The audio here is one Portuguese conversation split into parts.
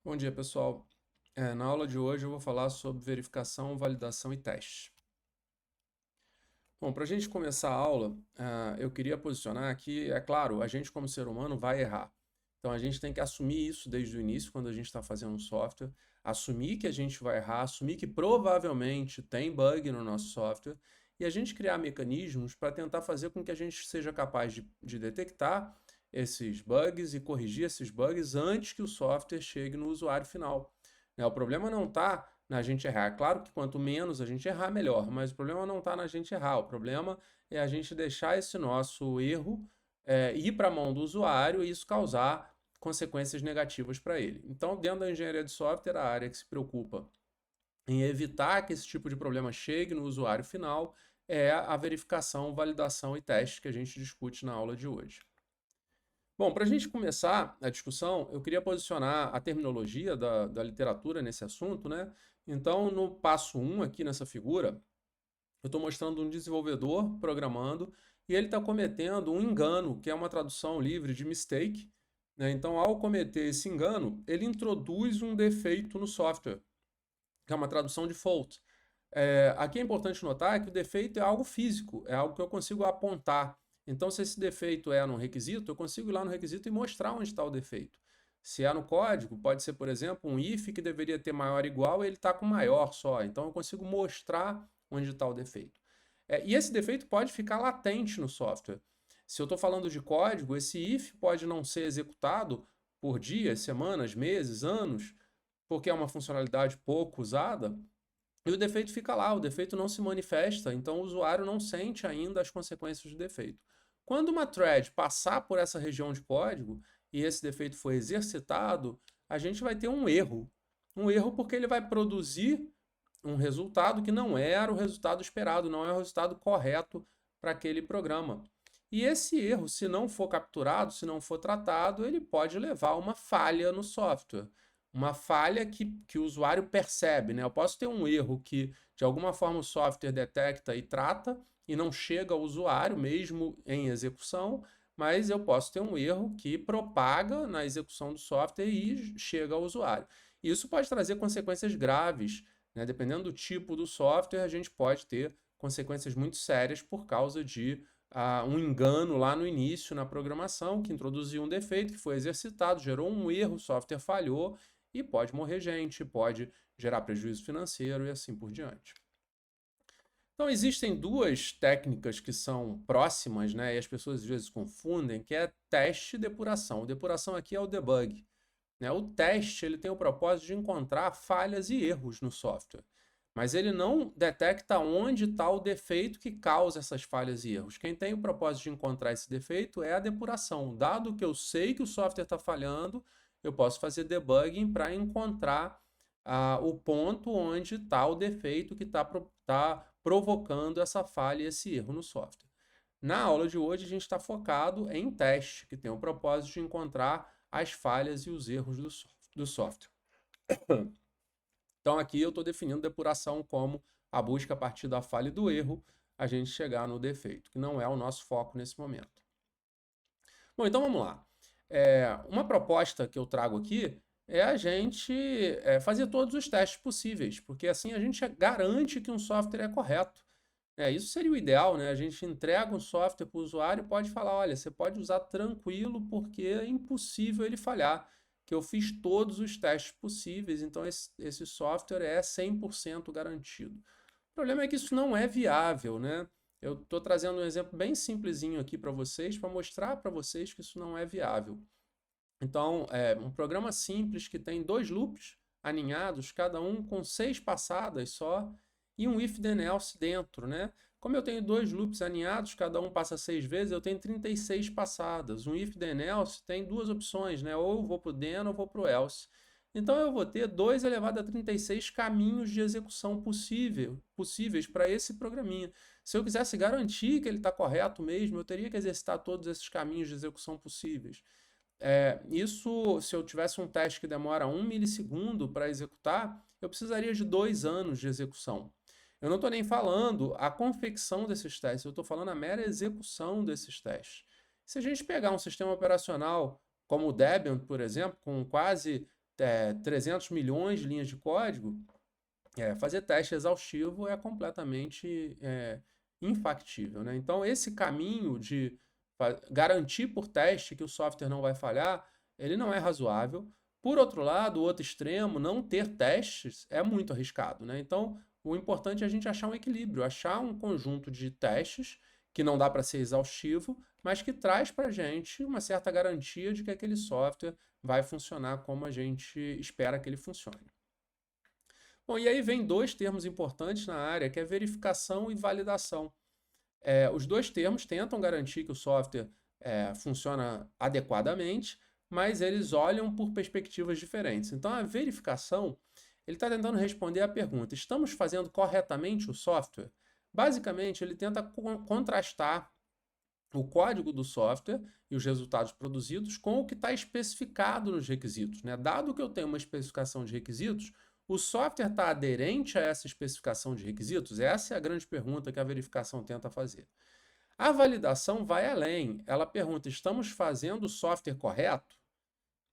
Bom dia, pessoal. Na aula de hoje eu vou falar sobre verificação, validação e teste. Bom, para a gente começar a aula, eu queria posicionar que, é claro, a gente como ser humano vai errar. Então a gente tem que assumir isso desde o início, quando a gente está fazendo um software, assumir que a gente vai errar, assumir que provavelmente tem bug no nosso software, e a gente criar mecanismos para tentar fazer com que a gente seja capaz de detectar esses bugs e corrigir esses bugs antes que o software chegue no usuário final. O problema não está na gente errar. É claro que quanto menos a gente errar, melhor, mas o problema não está na gente errar. O problema é a gente deixar esse nosso erro ir para a mão do usuário e isso causar consequências negativas para ele. Então, dentro da engenharia de software, a área que se preocupa em evitar que esse tipo de problema chegue no usuário final é a verificação, validação e teste que a gente discute na aula de hoje. Bom, para a gente começar a discussão, eu queria posicionar a terminologia da literatura nesse assunto, né? Então, no passo 1 aqui nessa figura, eu estou mostrando um desenvolvedor programando e ele está cometendo um engano, que é uma tradução livre de mistake, né? Então, ao cometer esse engano, ele introduz um defeito no software, que é uma tradução de fault. Aqui é importante notar que o defeito é algo físico, é algo que eu consigo apontar. Então, se esse defeito é num requisito, eu consigo ir lá no requisito e mostrar onde está o defeito. Se é no código, pode ser, por exemplo, um if que deveria ter maior ou igual, ele está com maior só. Então, eu consigo mostrar onde está o defeito. E esse defeito pode ficar latente no software. Se eu estou falando de código, esse if pode não ser executado por dias, semanas, meses, anos, porque é uma funcionalidade pouco usada, e o defeito fica lá, o defeito não se manifesta, então o usuário não sente ainda as consequências do defeito. Quando uma thread passar por essa região de código e esse defeito for exercitado, a gente vai ter um erro. Um erro porque ele vai produzir um resultado que não era o resultado esperado, não é o resultado correto para aquele programa. E esse erro, se não for capturado, se não for tratado, ele pode levar a uma falha no software. Uma falha que o usuário percebe, né? Eu posso ter um erro que, de alguma forma, o software detecta e trata e não chega ao usuário, mesmo em execução, mas eu posso ter um erro que propaga na execução do software e chega ao usuário. Isso pode trazer consequências graves, né? Dependendo do tipo do software, a gente pode ter consequências muito sérias por causa de um engano lá no início na programação, que introduziu um defeito que foi exercitado, gerou um erro, o software falhou e pode morrer gente, pode gerar prejuízo financeiro e assim por diante. Então, existem duas técnicas que são próximas, né, e as pessoas às vezes confundem, que é teste e depuração. O depuração aqui é o debug, né? O teste ele tem o propósito de encontrar falhas e erros no software, mas ele não detecta onde está o defeito que causa essas falhas e erros. Quem tem o propósito de encontrar esse defeito é a depuração. Dado que eu sei que o software está falhando, eu posso fazer debugging para encontrar o ponto onde está o defeito que está provocando essa falha e esse erro no software. Na aula de hoje, a gente está focado em teste, que tem o propósito de encontrar as falhas e os erros do software. Então, aqui eu estou definindo depuração como a busca a partir da falha e do erro, a gente chegar no defeito, que não é o nosso foco nesse momento. Bom, então vamos lá. Uma proposta que eu trago aqui é a gente fazer todos os testes possíveis, porque assim a gente garante que um software é correto. Isso seria o ideal, né? A gente entrega um software para o usuário e pode falar, olha, você pode usar tranquilo porque é impossível ele falhar, que eu fiz todos os testes possíveis, então esse software é 100% garantido. O problema é que isso não é viável, né? Eu estou trazendo um exemplo bem simplesinho aqui para vocês, para mostrar para vocês que isso não é viável. Então, um programa simples que tem dois loops aninhados, cada um com 6 passadas só, e um if then else dentro, né? Como eu tenho dois loops aninhados, cada um passa 6 vezes, eu tenho 36 passadas. Um if then else tem duas opções, né? Ou eu vou para o then ou vou para o else. Então eu vou ter 2 elevado a 36 caminhos de execução possíveis para esse programinha. Se eu quisesse garantir que ele está correto mesmo, eu teria que exercitar todos esses caminhos de execução possíveis. Isso, se eu tivesse um teste que demora 1 milissegundo para executar, eu precisaria de 2 anos de execução. Eu não estou nem falando a confecção desses testes, eu estou falando a mera execução desses testes. Se a gente pegar um sistema operacional como o Debian, por exemplo, com quase 300 milhões de linhas de código, fazer teste exaustivo é completamente infactível, né? Então, esse caminho de garantir por teste que o software não vai falhar, ele não é razoável. Por outro lado, o outro extremo, não ter testes, é muito arriscado, né? Então, o importante é a gente achar um equilíbrio, achar um conjunto de testes que não dá para ser exaustivo, mas que traz para a gente uma certa garantia de que aquele software vai funcionar como a gente espera que ele funcione. Bom, e aí vem dois termos importantes na área, que é verificação e validação. Os dois termos tentam garantir que o software funciona adequadamente, mas eles olham por perspectivas diferentes. Então, a verificação, ele está tentando responder à pergunta: estamos fazendo corretamente o software? Basicamente, ele tenta contrastar o código do software e os resultados produzidos com o que está especificado nos requisitos, né? Dado que eu tenho uma especificação de requisitos, o software está aderente a essa especificação de requisitos? Essa é a grande pergunta que a verificação tenta fazer. A validação vai além. Ela pergunta: estamos fazendo o software correto?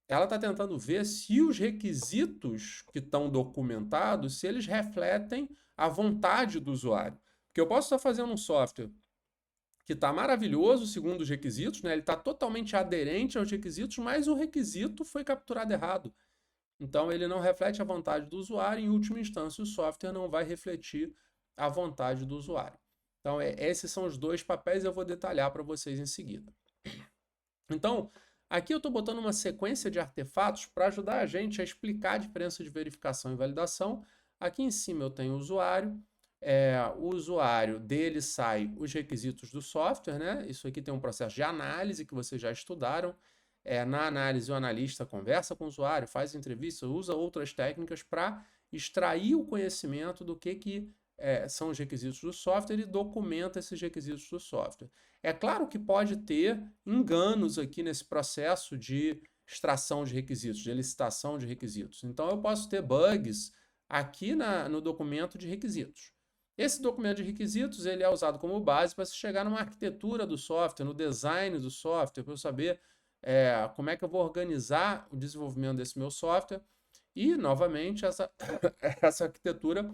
Ela está tentando ver se os requisitos que estão documentados, se eles refletem a vontade do usuário. Porque eu posso estar fazendo um software que está maravilhoso segundo os requisitos, né? Ele está totalmente aderente aos requisitos, mas o requisito foi capturado errado. Então, ele não reflete a vontade do usuário, e, em última instância, o software não vai refletir a vontade do usuário. Então, esses são os dois papéis, eu vou detalhar para vocês em seguida. Então, aqui eu estou botando uma sequência de artefatos para ajudar a gente a explicar a diferença de verificação e validação. Aqui em cima eu tenho o usuário. O usuário dele sai os requisitos do software, né? Isso aqui tem um processo de análise que vocês já estudaram. Na análise, o analista conversa com o usuário, faz entrevista, usa outras técnicas para extrair o conhecimento do que são os requisitos do software e documenta esses requisitos do software. É claro que pode ter enganos aqui nesse processo de extração de requisitos, de elicitação de requisitos. Então, eu posso ter bugs aqui no documento de requisitos. Esse documento de requisitos ele é usado como base para se chegar numa arquitetura do software, no design do software, para eu saber como é que eu vou organizar o desenvolvimento desse meu software. E, novamente, essa arquitetura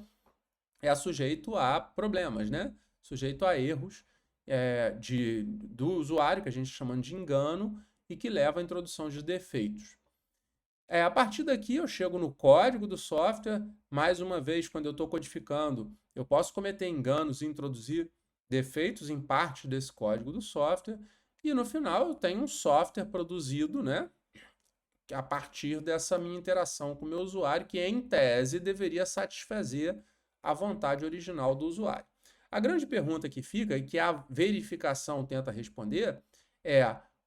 é sujeito a problemas, né? Sujeito a erros do usuário, que a gente chama de engano, e que leva à introdução de defeitos. A partir daqui eu chego no código do software. Mais uma vez, quando eu estou codificando, eu posso cometer enganos e introduzir defeitos em parte desse código do software. E no final eu tenho um software produzido, né, a partir dessa minha interação com o meu usuário, que em tese deveria satisfazer a vontade original do usuário. A grande pergunta que fica, e que a verificação tenta responder,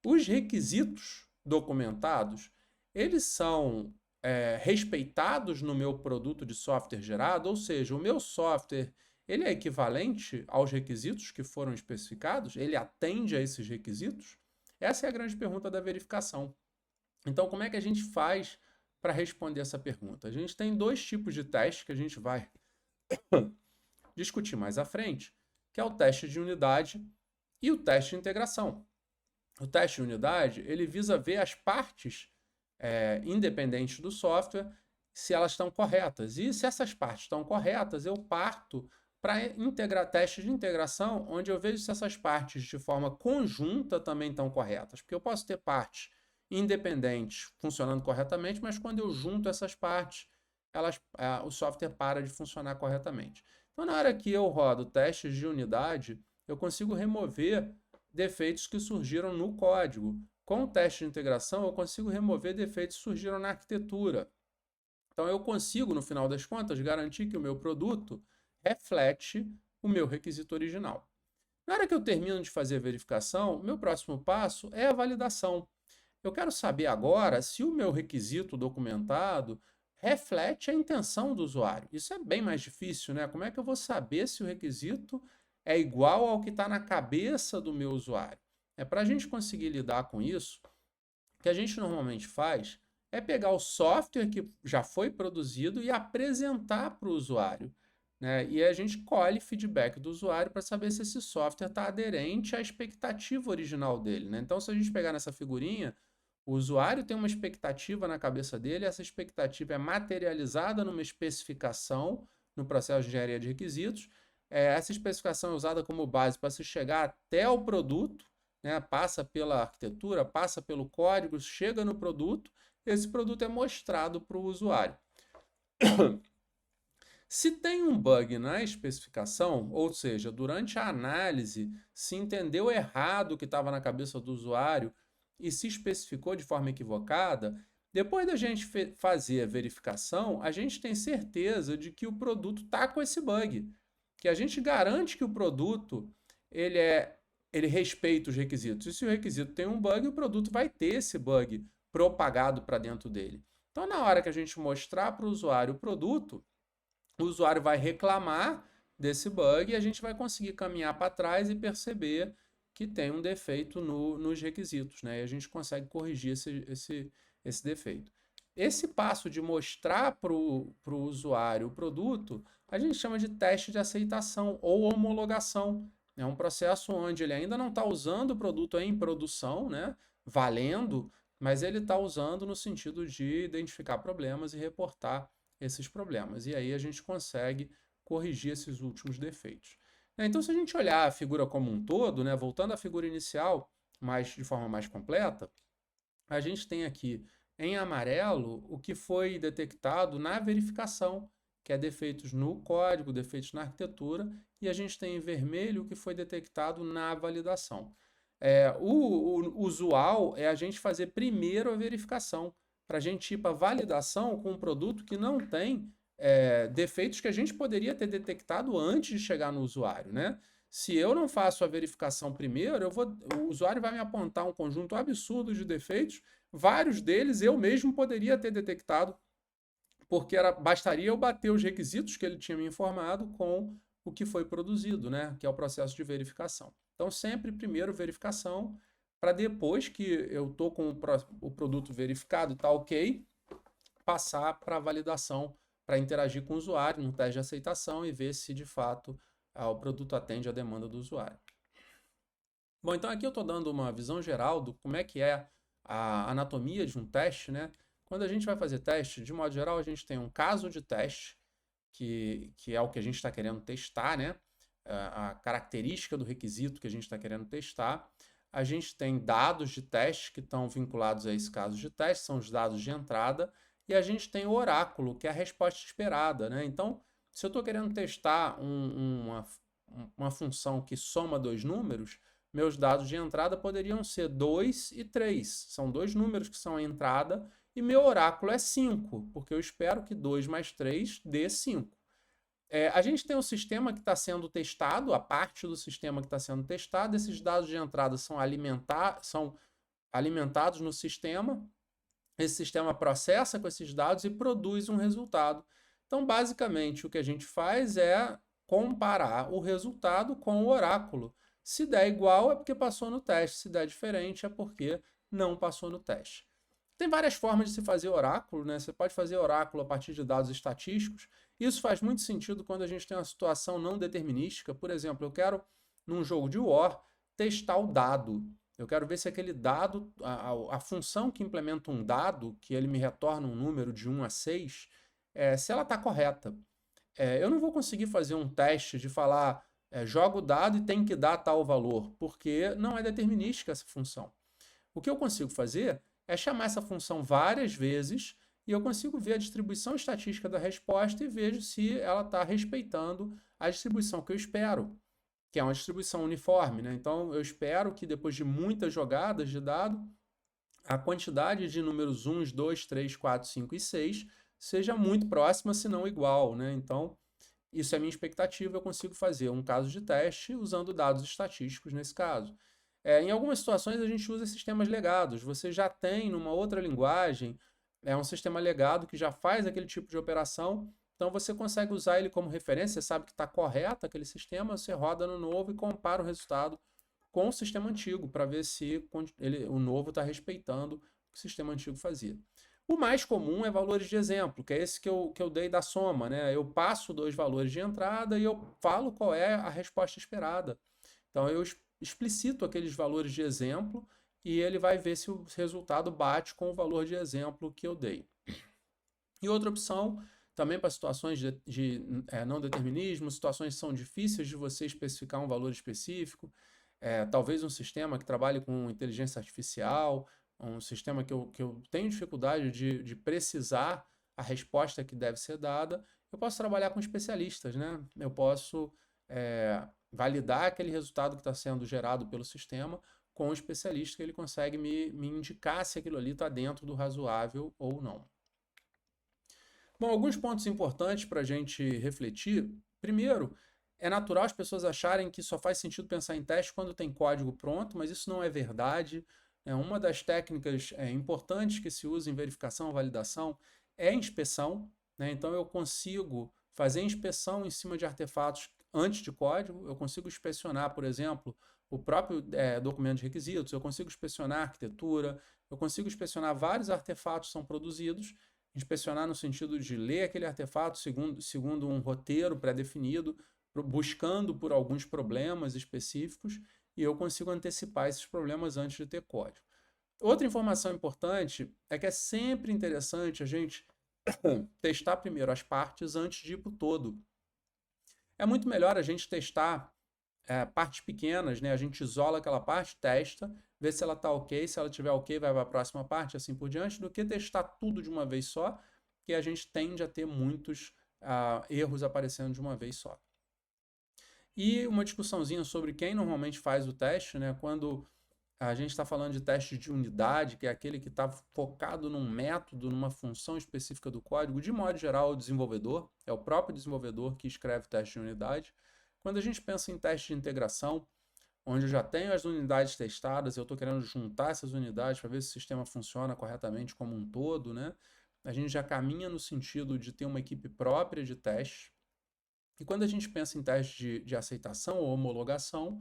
os requisitos documentados, eles são respeitados no meu produto de software gerado? Ou seja, o meu software ele é equivalente aos requisitos que foram especificados? Ele atende a esses requisitos? Essa é a grande pergunta da verificação. Então, como é que a gente faz para responder essa pergunta? A gente tem dois tipos de teste que a gente vai discutir mais à frente, que é o teste de unidade e o teste de integração. O teste de unidade, ele visa ver as partes independentes do software, se elas estão corretas. E se essas partes estão corretas, eu parto para integrar testes de integração, onde eu vejo se essas partes de forma conjunta também estão corretas. Porque eu posso ter partes independentes funcionando corretamente, mas quando eu junto essas partes, o software para de funcionar corretamente. Então, na hora que eu rodo testes de unidade, eu consigo remover defeitos que surgiram no código. Com o teste de integração, eu consigo remover defeitos que surgiram na arquitetura. Então, eu consigo, no final das contas, garantir que o meu produto reflete o meu requisito original. Na hora que eu termino de fazer a verificação, o meu próximo passo é a validação. Eu quero saber agora se o meu requisito documentado reflete a intenção do usuário. Isso é bem mais difícil, né? Como é que eu vou saber se o requisito é igual ao que está na cabeça do meu usuário? Para a gente conseguir lidar com isso, o que a gente normalmente faz é pegar o software que já foi produzido e apresentar para o usuário, né? E a gente colhe feedback do usuário para saber se esse software está aderente à expectativa original dele, né? Então, se a gente pegar nessa figurinha, O usuário tem uma expectativa na cabeça dele, essa expectativa é materializada numa especificação no processo de engenharia de requisitos. Essa especificação é usada como base para se chegar até o produto, né? Passa pela arquitetura, passa pelo código, chega no produto, esse produto é mostrado para o usuário. Se tem um bug na especificação, ou seja, durante a análise se entendeu errado o que estava na cabeça do usuário e se especificou de forma equivocada, depois da gente fazer a verificação, a gente tem certeza de que o produto está com esse bug, que a gente garante que o produto ele respeita os requisitos. E se o requisito tem um bug, o produto vai ter esse bug propagado para dentro dele. Então, na hora que a gente mostrar para o usuário o produto, o usuário vai reclamar desse bug e a gente vai conseguir caminhar para trás e perceber que tem um defeito nos requisitos, né? E a gente consegue corrigir esse defeito. Esse passo de mostrar para o usuário o produto, a gente chama de teste de aceitação ou homologação. É um processo onde ele ainda não está usando o produto em produção, né? Valendo, mas ele está usando no sentido de identificar problemas e reportar esses problemas. E aí a gente consegue corrigir esses últimos defeitos. Então, se a gente olhar a figura como um todo, né, voltando à figura inicial, mas de forma mais completa, a gente tem aqui em amarelo o que foi detectado na verificação, que é defeitos no código, defeitos na arquitetura, e a gente tem em vermelho o que foi detectado na validação. O usual é a gente fazer primeiro a verificação, para a gente ir para validação com um produto que não tem defeitos que a gente poderia ter detectado antes de chegar no usuário, né? Se eu não faço a verificação primeiro, o usuário vai me apontar um conjunto absurdo de defeitos, vários deles eu mesmo poderia ter detectado, porque bastaria eu bater os requisitos que ele tinha me informado com o que foi produzido, né? Que é o processo de verificação. Então, sempre primeiro verificação, para depois que eu estou com o produto verificado, está ok, passar para a validação, para interagir com o usuário no teste de aceitação e ver se de fato o produto atende à demanda do usuário. Bom, então aqui eu estou dando uma visão geral do como é que é a anatomia de um teste, né? Quando a gente vai fazer teste, de modo geral, a gente tem um caso de teste, que é o que a gente está querendo testar, né? A característica do requisito que a gente está querendo testar. A gente tem dados de teste que estão vinculados a esse caso de teste, são os dados de entrada, e a gente tem o oráculo, que é a resposta esperada, né? Então, se eu estou querendo testar uma função que soma dois números, meus dados de entrada poderiam ser 2 e 3. São dois números que são a entrada, e meu oráculo é 5, porque eu espero que 2 mais 3 dê 5. A gente tem um sistema que está sendo testado, a parte do sistema que está sendo testado, esses dados de entrada são alimentados no sistema, esse sistema processa com esses dados e produz um resultado. Então, basicamente, o que a gente faz é comparar o resultado com o oráculo. Se der igual, é porque passou no teste. Se der diferente, é porque não passou no teste. Tem várias formas de se fazer oráculo, né? Você pode fazer oráculo a partir de dados estatísticos. Isso faz muito sentido quando a gente tem uma situação não determinística. Por exemplo, eu quero, num jogo de War, testar o dado. Eu quero ver se aquele dado, a função que implementa um dado, que ele me retorna um número de 1 a 6, se ela está correta. Eu não vou conseguir fazer um teste de falar, joga o dado e tem que dar tal valor, porque não é determinística essa função. O que eu consigo fazer é chamar essa função várias vezes e eu consigo ver a distribuição estatística da resposta e vejo se ela está respeitando a distribuição que eu espero, que é uma distribuição uniforme, né? Então, eu espero que depois de muitas jogadas de dado, a quantidade de números 1, 2, 3, 4, 5 e 6 seja muito próxima, se não igual, né? Então, isso é a minha expectativa, eu consigo fazer um caso de teste usando dados estatísticos nesse caso. Em algumas situações a gente usa sistemas legados. Você já tem numa outra linguagem um sistema legado que já faz aquele tipo de operação, então você consegue usar ele como referência, você sabe que está correto aquele sistema, você roda no novo e compara o resultado com o sistema antigo para ver se o novo está respeitando o que o sistema antigo fazia. O mais comum é valores de exemplo, que é esse que eu dei da soma, né? Eu passo dois valores de entrada e eu falo qual é a resposta esperada. Então eu explicito aqueles valores de exemplo e ele vai ver se o resultado bate com o valor de exemplo que eu dei. E outra opção, também para situações de não determinismo, situações que são difíceis de você especificar um valor específico, talvez um sistema que trabalhe com inteligência artificial, um sistema que eu tenho dificuldade de precisar a resposta que deve ser dada, eu posso trabalhar com especialistas, né? Eu posso validar aquele resultado que está sendo gerado pelo sistema com um especialista que ele consegue me indicar se aquilo ali está dentro do razoável ou não. Bom, alguns pontos importantes para a gente refletir. Primeiro, é natural as pessoas acharem que só faz sentido pensar em teste quando tem código pronto, mas isso não é verdade. Uma das técnicas importantes que se usa em verificação ou validação é a inspeção, né? Então eu consigo fazer inspeção em cima de artefatos antes de código, eu consigo inspecionar, por exemplo, o próprio documento de requisitos, eu consigo inspecionar a arquitetura, eu consigo inspecionar vários artefatos que são produzidos, inspecionar no sentido de ler aquele artefato segundo um roteiro pré-definido, buscando por alguns problemas específicos, e eu consigo antecipar esses problemas antes de ter código. Outra informação importante é que é sempre interessante a gente testar primeiro as partes antes de ir para o todo. É muito melhor a gente testar partes pequenas, né? A gente isola aquela parte, testa, vê se ela está ok, se ela estiver ok, vai para a próxima parte, assim por diante, do que testar tudo de uma vez só, que a gente tende a ter muitos erros aparecendo de uma vez só. E uma discussãozinha sobre quem normalmente faz o teste, né? Quando a gente está falando de teste de unidade, que é aquele que está focado num método, numa função específica do código, de modo geral, o desenvolvedor, é o próprio desenvolvedor que escreve o teste de unidade. Quando a gente pensa em teste de integração, onde eu já tenho as unidades testadas, eu estou querendo juntar essas unidades para ver se o sistema funciona corretamente como um todo, né? A gente já caminha no sentido de ter uma equipe própria de teste. E quando a gente pensa em teste de aceitação ou homologação,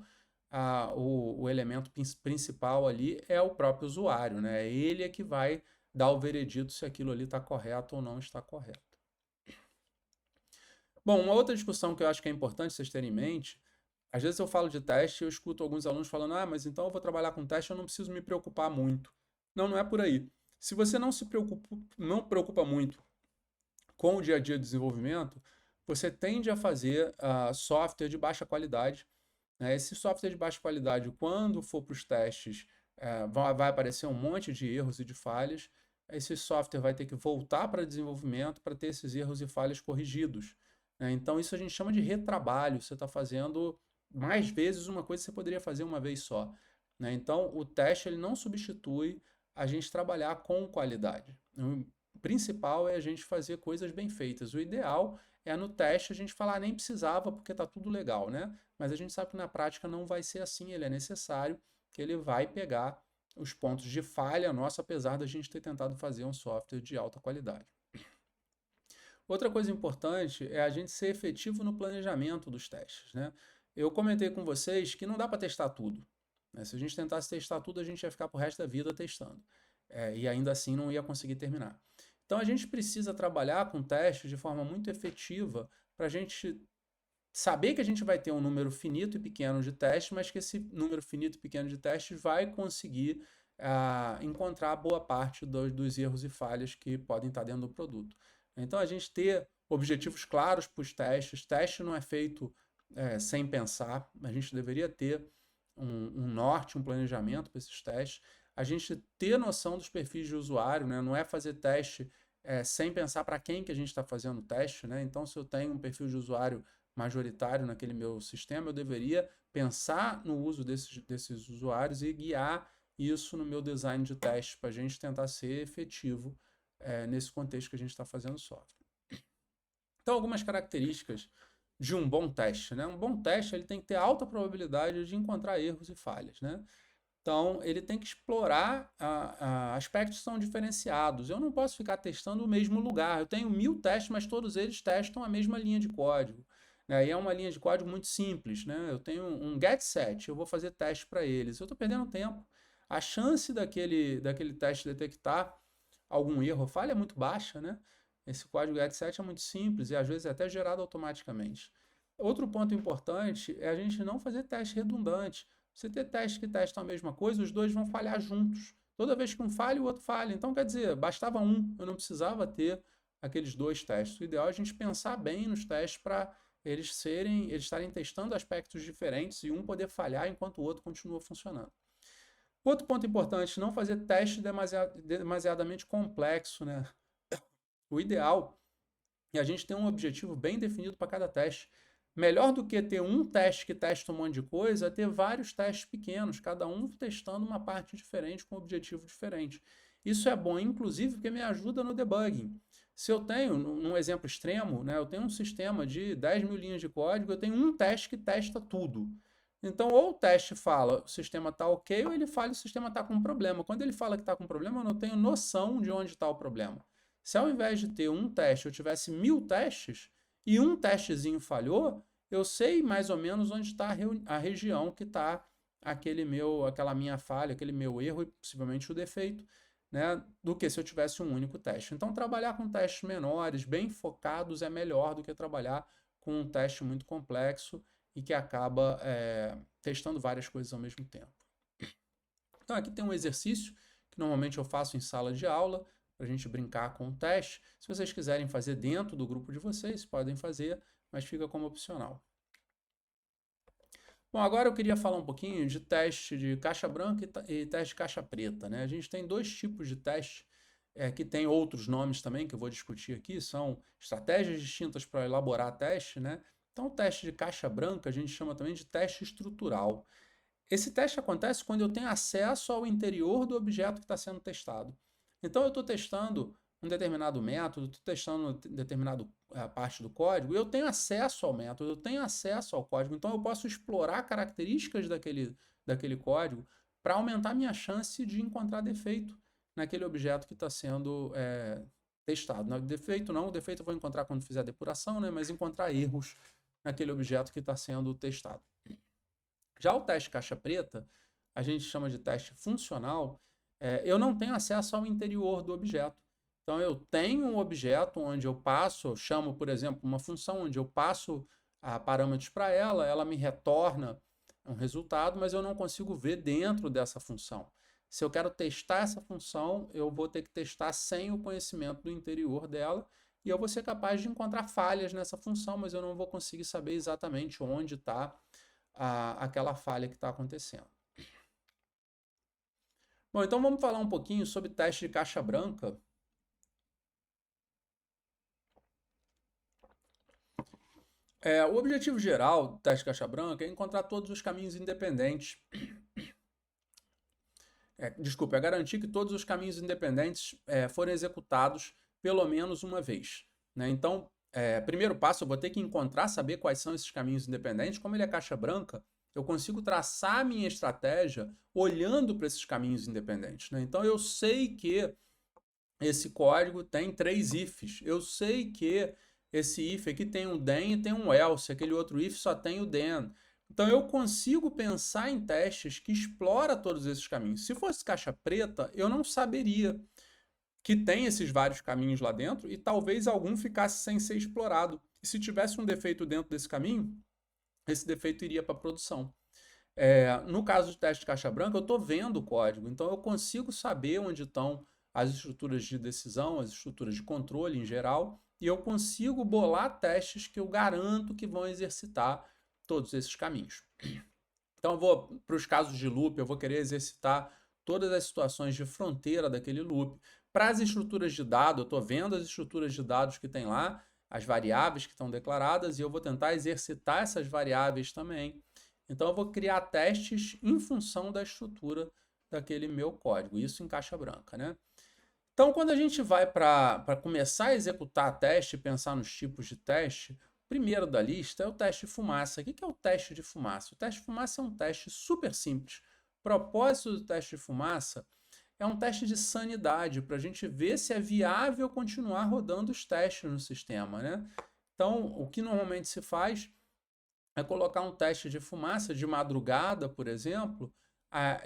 o elemento principal ali é o próprio usuário, né? Ele é que vai dar o veredito se aquilo ali está correto ou não está correto. Bom, uma outra discussão que eu acho que é importante vocês terem em mente, às vezes eu falo de teste e eu escuto alguns alunos falando, mas então eu vou trabalhar com teste, eu não preciso me preocupar muito. Não, não é por aí. Se você não se preocupa muito com o dia a dia de desenvolvimento, você tende a fazer software de baixa qualidade. Esse software de baixa qualidade, quando for para os testes, vai aparecer um monte de erros e de falhas. Esse software vai ter que voltar para desenvolvimento para ter esses erros e falhas corrigidos. Então, isso a gente chama de retrabalho. Você está fazendo mais vezes uma coisa que você poderia fazer uma vez só. Então, o teste ele não substitui a gente trabalhar com qualidade. O principal é a gente fazer coisas bem feitas. O ideal é no teste a gente falar nem precisava porque está tudo legal, né? Mas a gente sabe que na prática não vai ser assim, ele é necessário que ele vai pegar os pontos de falha nossa, apesar da gente ter tentado fazer um software de alta qualidade. Outra coisa importante é a gente ser efetivo no planejamento dos testes, né? Eu comentei com vocês que não dá para testar tudo. Se a gente tentasse testar tudo, a gente ia ficar pro resto da vida testando. E ainda assim não ia conseguir terminar. Então a gente precisa trabalhar com testes de forma muito efetiva para a gente saber que a gente vai ter um número finito e pequeno de testes, mas que esse número finito e pequeno de testes vai conseguir encontrar boa parte dos erros e falhas que podem estar dentro do produto. Então a gente ter objetivos claros para os testes, teste não é feito sem pensar, a gente deveria ter um norte, um planejamento para esses testes, a gente ter noção dos perfis de usuário, né? Não é fazer teste sem pensar para quem que a gente está fazendo o teste, né? Então se eu tenho um perfil de usuário majoritário naquele meu sistema, eu deveria pensar no uso desses usuários e guiar isso no meu design de teste para a gente tentar ser efetivo nesse contexto que a gente está fazendo software. Então, algumas características de um bom teste, né? Um bom teste ele tem que ter alta probabilidade de encontrar erros e falhas, né? Então, ele tem que explorar aspectos que são diferenciados. Eu não posso ficar testando o mesmo lugar. Eu tenho 1000 testes, mas todos eles testam a mesma linha de código. E é uma linha de código muito simples, né? Eu tenho um getSet, eu vou fazer teste para eles. Eu estou perdendo tempo. A chance daquele teste detectar algum erro ou falha é muito baixa, né? Esse código getSet é muito simples e às vezes é até gerado automaticamente. Outro ponto importante é a gente não fazer teste redundante. Você ter testes que testam a mesma coisa, os dois vão falhar juntos. Toda vez que um falha, o outro falha. Então, quer dizer, bastava um, eu não precisava ter aqueles dois testes. O ideal é a gente pensar bem nos testes para eles estarem testando aspectos diferentes e um poder falhar enquanto o outro continua funcionando. Outro ponto importante, não fazer teste demasiadamente complexo, né? O ideal é a gente ter um objetivo bem definido para cada teste. Melhor do que ter um teste que testa um monte de coisa, é ter vários testes pequenos, cada um testando uma parte diferente com um objetivo diferente. Isso é bom, inclusive, porque me ajuda no debugging. Se eu tenho, num exemplo extremo, né, eu tenho um sistema de 10 mil linhas de código, eu tenho um teste que testa tudo. Então, ou o teste fala o sistema está ok, ou ele fala o sistema está com problema. Quando ele fala que está com problema, eu não tenho noção de onde está o problema. Se ao invés de ter um teste, eu tivesse 1000 testes e um testezinho falhou, eu sei mais ou menos onde está a região que está aquela minha falha, aquele meu erro e possivelmente o defeito, né, do que se eu tivesse um único teste. Então, trabalhar com testes menores, bem focados, é melhor do que trabalhar com um teste muito complexo e que acaba testando várias coisas ao mesmo tempo. Então, aqui tem um exercício que normalmente eu faço em sala de aula, para a gente brincar com o teste. Se vocês quiserem fazer dentro do grupo de vocês, podem fazer, mas fica como opcional. Bom, agora eu queria falar um pouquinho de teste de caixa branca e teste de caixa preta, né? A gente tem dois tipos de teste, que tem outros nomes também, que eu vou discutir aqui, são estratégias distintas para elaborar teste, né? Então, o teste de caixa branca a gente chama também de teste estrutural. Esse teste acontece quando eu tenho acesso ao interior do objeto que está sendo testado. Então, eu estou testando um determinado método, estou testando determinada parte do código, e eu tenho acesso ao método, eu tenho acesso ao código, então eu posso explorar características daquele código para aumentar minha chance de encontrar defeito naquele objeto que está sendo testado. Não, defeito não, o defeito eu vou encontrar quando fizer a depuração, né, mas encontrar erros naquele objeto que está sendo testado. Já o teste caixa preta, a gente chama de teste funcional, eu não tenho acesso ao interior do objeto. Então, eu tenho um objeto onde eu chamo, por exemplo, uma função onde eu passo parâmetros para ela, ela me retorna um resultado, mas eu não consigo ver dentro dessa função. Se eu quero testar essa função, eu vou ter que testar sem o conhecimento do interior dela, e eu vou ser capaz de encontrar falhas nessa função, mas eu não vou conseguir saber exatamente onde está aquela falha que está acontecendo. Bom, então vamos falar um pouquinho sobre teste de caixa branca. O objetivo geral do teste de caixa branca é encontrar todos os caminhos independentes. É garantir que todos os caminhos independentes forem executados pelo menos uma vez, né? Então, primeiro passo, eu vou ter que saber quais são esses caminhos independentes. Como ele é caixa branca, eu consigo traçar a minha estratégia olhando para esses caminhos independentes, né? Então, eu sei que esse código tem 3 ifs. Eu sei que esse if aqui tem um then e tem um else. Aquele outro if só tem o then. Então, eu consigo pensar em testes que explora todos esses caminhos. Se fosse caixa preta, eu não saberia que tem esses vários caminhos lá dentro e talvez algum ficasse sem ser explorado. E se tivesse um defeito dentro desse caminho, esse defeito iria para a produção. No caso de teste de caixa branca, eu estou vendo o código, então eu consigo saber onde estão as estruturas de decisão, as estruturas de controle em geral, e eu consigo bolar testes que eu garanto que vão exercitar todos esses caminhos. Então, para os casos de loop, eu vou querer exercitar todas as situações de fronteira daquele loop. Para as estruturas de dado, eu estou vendo as estruturas de dados que tem lá, as variáveis que estão declaradas, e eu vou tentar exercitar essas variáveis também. Então, eu vou criar testes em função da estrutura daquele meu código. Isso em caixa branca, né? Então, quando a gente vai para começar a executar teste, pensar nos tipos de teste, o primeiro da lista é o teste de fumaça. O que é o teste de fumaça? O teste de fumaça é um teste super simples. O propósito do teste de fumaça é um teste de sanidade, para a gente ver se é viável continuar rodando os testes no sistema, né? Então, o que normalmente se faz é colocar um teste de fumaça de madrugada, por exemplo,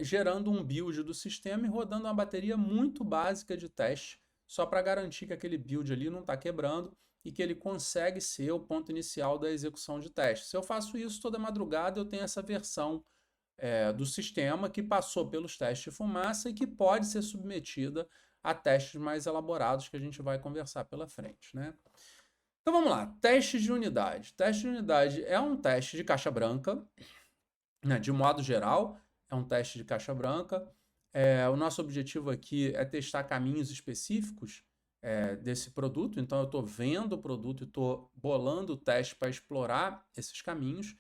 gerando um build do sistema e rodando uma bateria muito básica de teste, só para garantir que aquele build ali não está quebrando e que ele consegue ser o ponto inicial da execução de teste. Se eu faço isso toda madrugada, eu tenho essa versão do sistema que passou pelos testes de fumaça e que pode ser submetida a testes mais elaborados que a gente vai conversar pela frente, né? Então vamos lá, testes de unidade. Teste de unidade é um teste de caixa branca, né? De modo geral, é um teste de caixa branca. O nosso objetivo aqui é testar caminhos específicos desse produto, então eu estou vendo o produto e estou bolando o teste para explorar esses caminhos.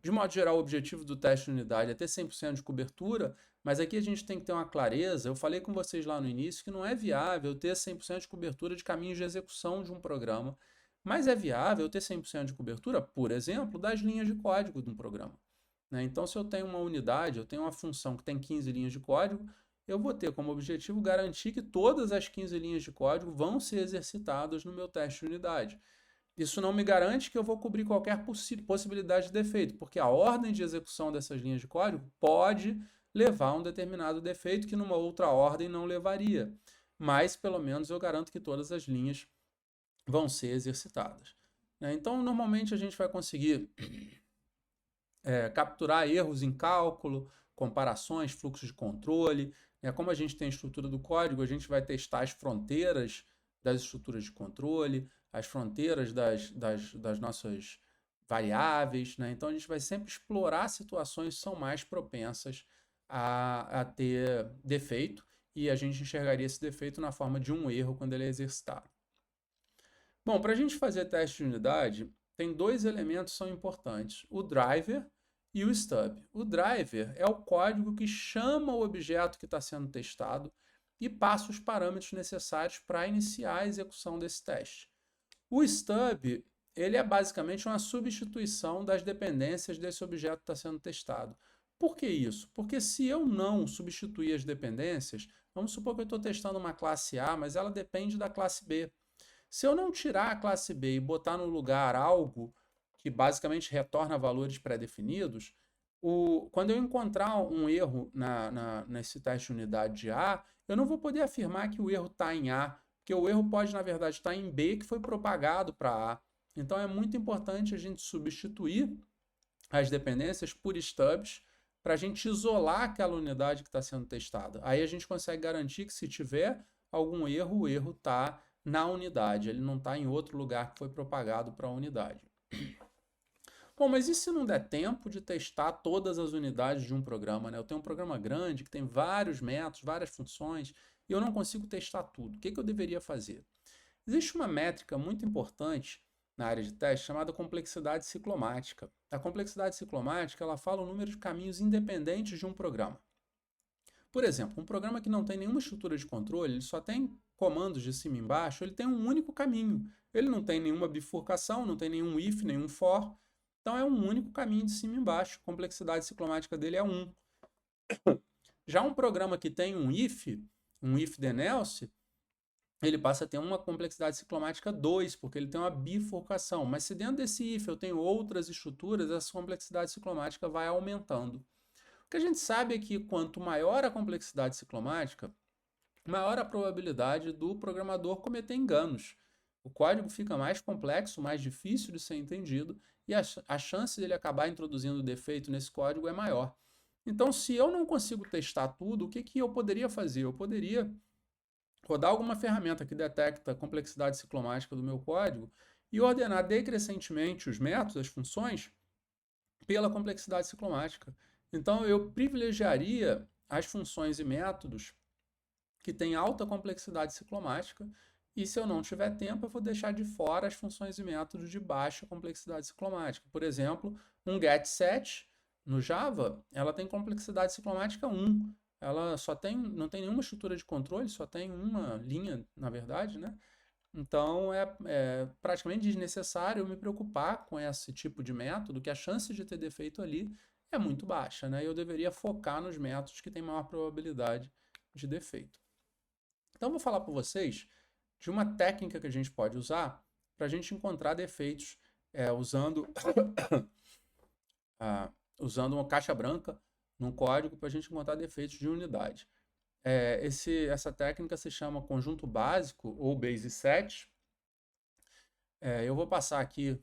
De modo geral, o objetivo do teste de unidade é ter 100% de cobertura, mas aqui a gente tem que ter uma clareza. Eu falei com vocês lá no início que não é viável ter 100% de cobertura de caminhos de execução de um programa, mas é viável ter 100% de cobertura, por exemplo, das linhas de código de um programa, né? Então, se eu tenho uma unidade, eu tenho uma função que tem 15 linhas de código, eu vou ter como objetivo garantir que todas as 15 linhas de código vão ser exercitadas no meu teste de unidade. Isso não me garante que eu vou cobrir qualquer possibilidade de defeito, porque a ordem de execução dessas linhas de código pode levar a um determinado defeito que numa outra ordem não levaria. Mas, pelo menos, eu garanto que todas as linhas vão ser exercitadas, né? Então, normalmente a gente vai conseguir capturar erros em cálculo, comparações, fluxos de controle. Como a gente tem a estrutura do código, a gente vai testar as fronteiras das estruturas de controle, as fronteiras das nossas variáveis, né? Então a gente vai sempre explorar situações que são mais propensas a ter defeito, e a gente enxergaria esse defeito na forma de um erro quando ele é exercitado. Bom, para a gente fazer teste de unidade, tem dois elementos que são importantes: o driver e o stub. O driver é o código que chama o objeto que está sendo testado e passa os parâmetros necessários para iniciar a execução desse teste. O stub, ele é basicamente uma substituição das dependências desse objeto que está sendo testado. Por que isso? Porque se eu não substituir as dependências, vamos supor que eu estou testando uma classe A, mas ela depende da classe B. Se eu não tirar a classe B e botar no lugar algo que basicamente retorna valores pré-definidos, quando eu encontrar um erro nesse teste de unidade de A, eu não vou poder afirmar que o erro está em A, porque o erro pode, na verdade, estar em B, que foi propagado para A. Então, é muito importante a gente substituir as dependências por stubs para a gente isolar aquela unidade que está sendo testada. Aí a gente consegue garantir que, se tiver algum erro, o erro está na unidade, ele não está em outro lugar que foi propagado para a unidade. Bom, mas e se não der tempo de testar todas as unidades de um programa, né? Eu tenho um programa grande que tem vários métodos, várias funções, e eu não consigo testar tudo. O que eu deveria fazer? Existe uma métrica muito importante na área de teste chamada complexidade ciclomática. A complexidade ciclomática, ela fala o número de caminhos independentes de um programa. Por exemplo, um programa que não tem nenhuma estrutura de controle, ele só tem comandos de cima e embaixo, ele tem um único caminho. Ele não tem nenhuma bifurcação, não tem nenhum if, nenhum for. Então é um único caminho de cima e embaixo. A complexidade ciclomática dele é 1. Já um programa que tem um if then else, ele passa a ter uma complexidade ciclomática 2, porque ele tem uma bifurcação. Mas se dentro desse if eu tenho outras estruturas, essa complexidade ciclomática vai aumentando. O que a gente sabe é que quanto maior a complexidade ciclomática, maior a probabilidade do programador cometer enganos. O código fica mais complexo, mais difícil de ser entendido, e a chance dele acabar introduzindo defeito nesse código é maior. Então, se eu não consigo testar tudo, o que eu poderia fazer? Eu poderia rodar alguma ferramenta que detecta a complexidade ciclomática do meu código e ordenar decrescentemente os métodos, as funções, pela complexidade ciclomática. Então, eu privilegiaria as funções e métodos que têm alta complexidade ciclomática, e se eu não tiver tempo, eu vou deixar de fora as funções e métodos de baixa complexidade ciclomática. Por exemplo, um getSet no Java, ela tem complexidade ciclomática 1. Ela não tem nenhuma estrutura de controle, só tem uma linha, na verdade, né? Então, é praticamente desnecessário eu me preocupar com esse tipo de método, que a chance de ter defeito ali é muito baixa, né? Eu deveria focar nos métodos que têm maior probabilidade de defeito. Então, vou falar para vocês de uma técnica que a gente pode usar para a gente encontrar defeitos usando uma caixa branca num código para a gente encontrar defeitos de unidade. Essa técnica se chama conjunto básico ou base set. Eu vou passar aqui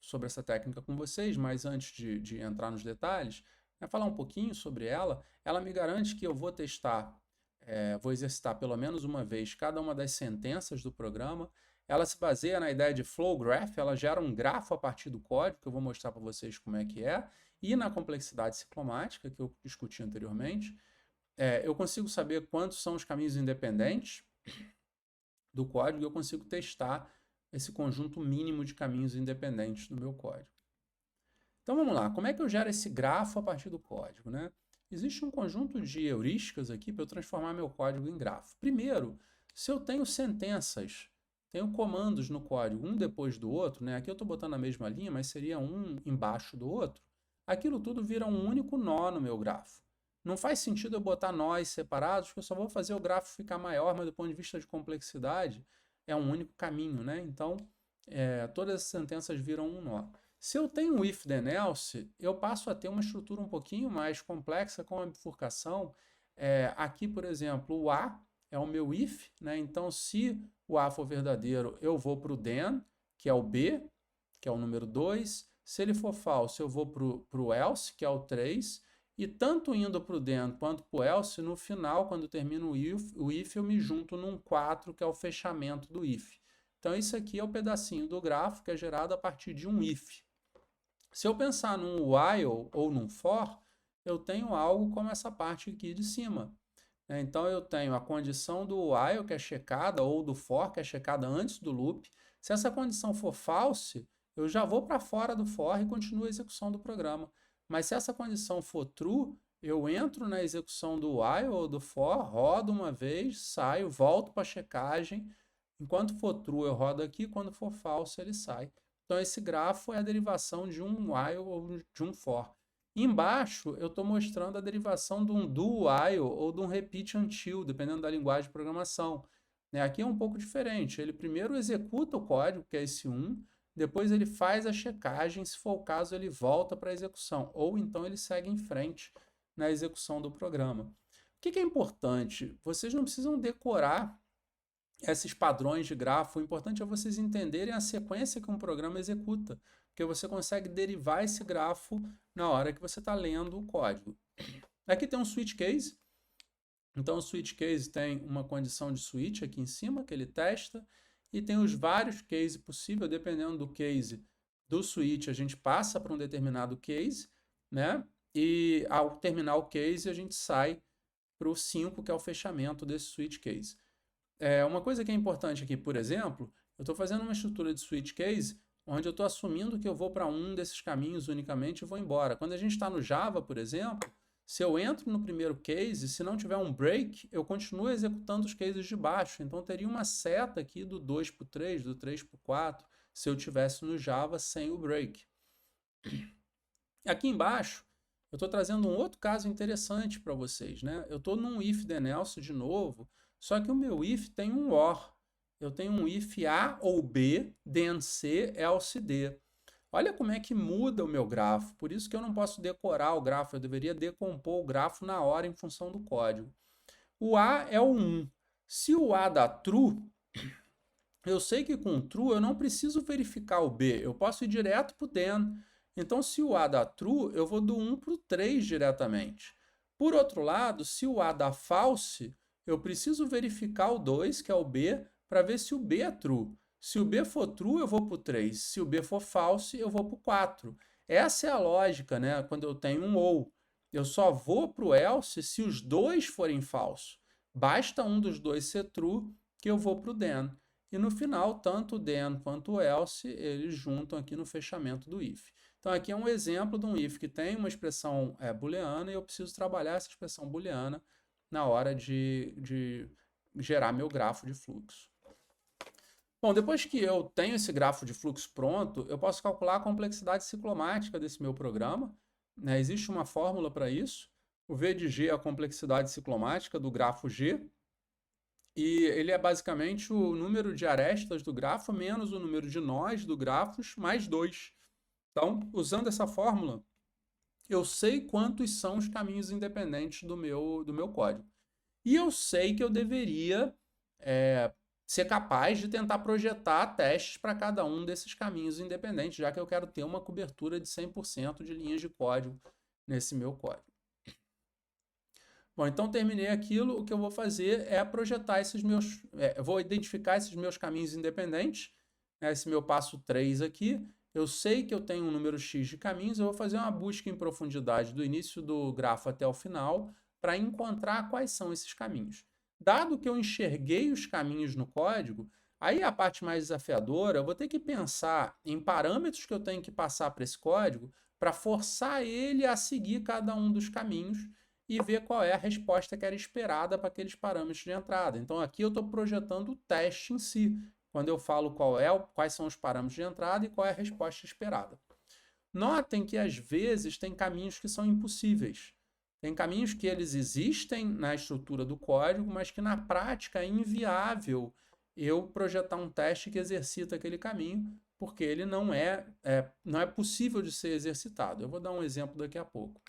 sobre essa técnica com vocês, mas antes de entrar nos detalhes, falar um pouquinho sobre ela. Ela me garante que eu vou testar, vou exercitar pelo menos uma vez cada uma das sentenças do programa. Ela se baseia na ideia de flow graph, ela gera um grafo a partir do código, que eu vou mostrar para vocês como é que é, e na complexidade ciclomática, que eu discuti anteriormente. Eu consigo saber quantos são os caminhos independentes do código e eu consigo testar esse conjunto mínimo de caminhos independentes do meu código. Então vamos lá, como é que eu gero esse grafo a partir do código, né? Existe um conjunto de heurísticas aqui para eu transformar meu código em grafo. Primeiro, se eu tenho sentenças, tenho comandos no código, um depois do outro, né? Aqui eu estou botando a mesma linha, mas seria um embaixo do outro. Aquilo tudo vira um único nó no meu grafo. Não faz sentido eu botar nós separados, porque eu só vou fazer o grafo ficar maior, mas do ponto de vista de complexidade, é um único caminho, né? Então, todas as sentenças viram um nó. Se eu tenho um if then else, eu passo a ter uma estrutura um pouquinho mais complexa com a bifurcação. Aqui, por exemplo, o A é o meu if, né? Então, se o A for verdadeiro, eu vou para o then, que é o B, que é o número 2. Se ele for falso, eu vou para o else, que é o 3. E tanto indo para o then quanto para o else, no final, quando termina o if, eu me junto num 4, que é o fechamento do if. Então, isso aqui é o pedacinho do grafo que é gerado a partir de um if. Se eu pensar num while ou num for, eu tenho algo como essa parte aqui de cima. Então, eu tenho a condição do while, que é checada, ou do for, que é checada antes do loop. Se essa condição for false, eu já vou para fora do for e continuo a execução do programa. Mas se essa condição for true, eu entro na execução do while ou do for, rodo uma vez, saio, volto para a checagem. Enquanto for true, eu rodo aqui, quando for false, ele sai. Então, esse grafo é a derivação de um while ou de um for. Embaixo, eu estou mostrando a derivação de um do while ou de um repeat until, dependendo da linguagem de programação. Aqui é um pouco diferente. Ele primeiro executa o código, que é esse 1, depois ele faz a checagem, se for o caso, ele volta para a execução, ou então ele segue em frente na execução do programa. O que é importante? Vocês não precisam decorar esses padrões de grafo. O importante é vocês entenderem a sequência que um programa executa, porque você consegue derivar esse grafo na hora que você está lendo o código. Aqui tem um switch case. Então, o switch case tem uma condição de switch aqui em cima, que ele testa, e tem os vários cases possíveis, dependendo do case do switch, a gente passa para um determinado case, né? E ao terminar o case, a gente sai para o 5, que é o fechamento desse switch case. Uma coisa que é importante aqui, por exemplo, eu estou fazendo uma estrutura de switch case onde eu estou assumindo que eu vou para um desses caminhos unicamente e vou embora. Quando a gente está no Java, por exemplo, se eu entro no primeiro case, se não tiver um break, eu continuo executando os cases de baixo. Então, teria uma seta aqui do 2 para o 3, do 3 para o 4, se eu tivesse no Java sem o break. Aqui embaixo, eu estou trazendo um outro caso interessante para vocês, né? Eu estou num if then else de novo, só que o meu if tem um OR. Eu tenho um if A ou B, then C, else D. Olha como é que muda o meu grafo. Por isso que eu não posso decorar o grafo, eu deveria decompor o grafo na hora em função do código. O A é o 1. Se o A dá true, eu sei que com true eu não preciso verificar o B, eu posso ir direto para o then. Então, se o A dá true, eu vou do 1 para o 3 diretamente. Por outro lado, se o A dá false, eu preciso verificar o 2, que é o B, para ver se o B é true. Se o B for true, eu vou para o 3. Se o B for false, eu vou para o 4. Essa é a lógica, né? Quando eu tenho um ou. Eu só vou para o else se os dois forem falsos. Basta um dos dois ser true que eu vou para o then. E no final, tanto o then quanto o else, eles juntam aqui no fechamento do if. Então, aqui é um exemplo de um if que tem uma expressão booleana e eu preciso trabalhar essa expressão booleana na hora de gerar meu grafo de fluxo. Bom, depois que eu tenho esse grafo de fluxo pronto, eu posso calcular a complexidade ciclomática desse meu programa. Existe uma fórmula para isso. O V de G é a complexidade ciclomática do grafo G. E ele é basicamente o número de arestas do grafo menos o número de nós do grafo mais 2. Então, usando essa fórmula, eu sei quantos são os caminhos independentes do meu código. E eu sei que eu deveria ser capaz de tentar projetar testes para cada um desses caminhos independentes, já que eu quero ter uma cobertura de 100% de linhas de código nesse meu código. Bom, então terminei aquilo, o que eu vou fazer é projetar esses meus, eu vou identificar esses meus caminhos independentes, né, esse meu passo 3 aqui, eu sei que eu tenho um número X de caminhos, eu vou fazer uma busca em profundidade do início do grafo até o final para encontrar quais são esses caminhos. Dado que eu enxerguei os caminhos no código, aí a parte mais desafiadora, eu vou ter que pensar em parâmetros que eu tenho que passar para esse código para forçar ele a seguir cada um dos caminhos e ver qual é a resposta que era esperada para aqueles parâmetros de entrada. Então aqui eu estou projetando o teste em si, quando eu falo quais são os parâmetros de entrada e qual é a resposta esperada. Notem que às vezes tem caminhos que são impossíveis. Tem caminhos que eles existem na estrutura do código, mas que na prática é inviável eu projetar um teste que exercita aquele caminho, porque ele não é possível de ser exercitado. Eu vou dar um exemplo daqui a pouco.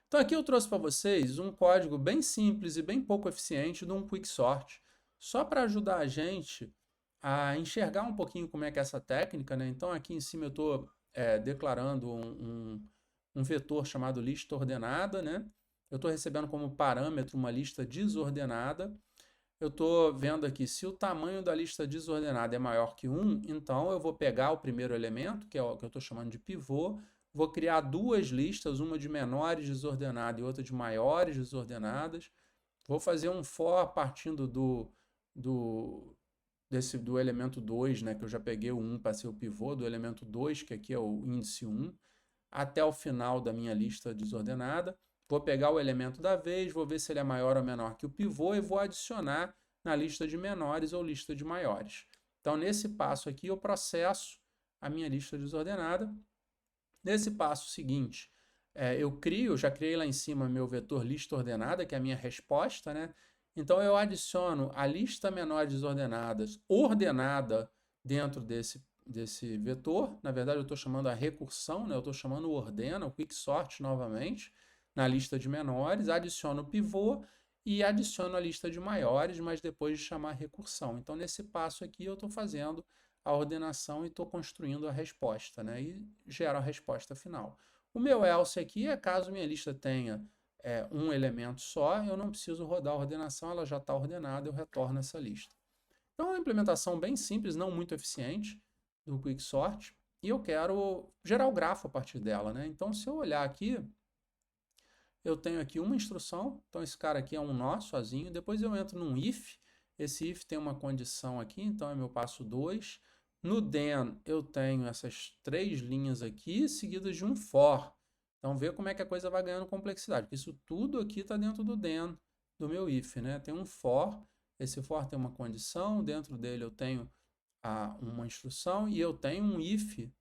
Então aqui eu trouxe para vocês um código bem simples e bem pouco eficiente de um Quicksort, só para ajudar a gente a enxergar um pouquinho como é que é essa técnica, né? Então aqui em cima eu estou declarando um vetor chamado lista ordenada, né? Eu estou recebendo como parâmetro uma lista desordenada. Eu estou vendo aqui, se o tamanho da lista desordenada é maior que 1, então eu vou pegar o primeiro elemento, que é o que eu estou chamando de pivô, vou criar duas listas, uma de menores desordenada e outra de maiores desordenadas. Vou fazer um for partindo do elemento 2, né, que eu já peguei o 1 para ser o pivô, do elemento 2, que aqui é o índice 1, até o final da minha lista desordenada. Vou pegar o elemento da vez, vou ver se ele é maior ou menor que o pivô e vou adicionar na lista de menores ou lista de maiores. Então, nesse passo aqui, eu processo a minha lista desordenada. Nesse passo seguinte, eu já criei lá em cima meu vetor lista ordenada, que é a minha resposta, né? Então, eu adiciono a lista menores desordenadas ordenada dentro desse vetor. Na verdade, eu estou chamando a recursão, né? Eu estou chamando o ordena, o quicksort novamente, na lista de menores, adiciono o pivô e adiciono a lista de maiores, mas depois de chamar a recursão. Então, nesse passo aqui, eu estou fazendo a ordenação e estou construindo a resposta, né? E gero a resposta final. O meu else aqui é caso minha lista tenha um elemento só, eu não preciso rodar a ordenação, ela já está ordenada, eu retorno essa lista. Então, é uma implementação bem simples, não muito eficiente, do Quicksort, e eu quero gerar o grafo a partir dela, né? Então, se eu olhar aqui, eu tenho aqui uma instrução, então esse cara aqui é um nó sozinho, depois eu entro num if, esse if tem uma condição aqui, então é meu passo 2. No then eu tenho essas 3 linhas aqui, seguidas de um for. Então vê como é que a coisa vai ganhando complexidade, porque isso tudo aqui está dentro do then, do meu if, né? Tem um for, esse for tem uma condição, dentro dele eu tenho uma instrução e eu tenho um if,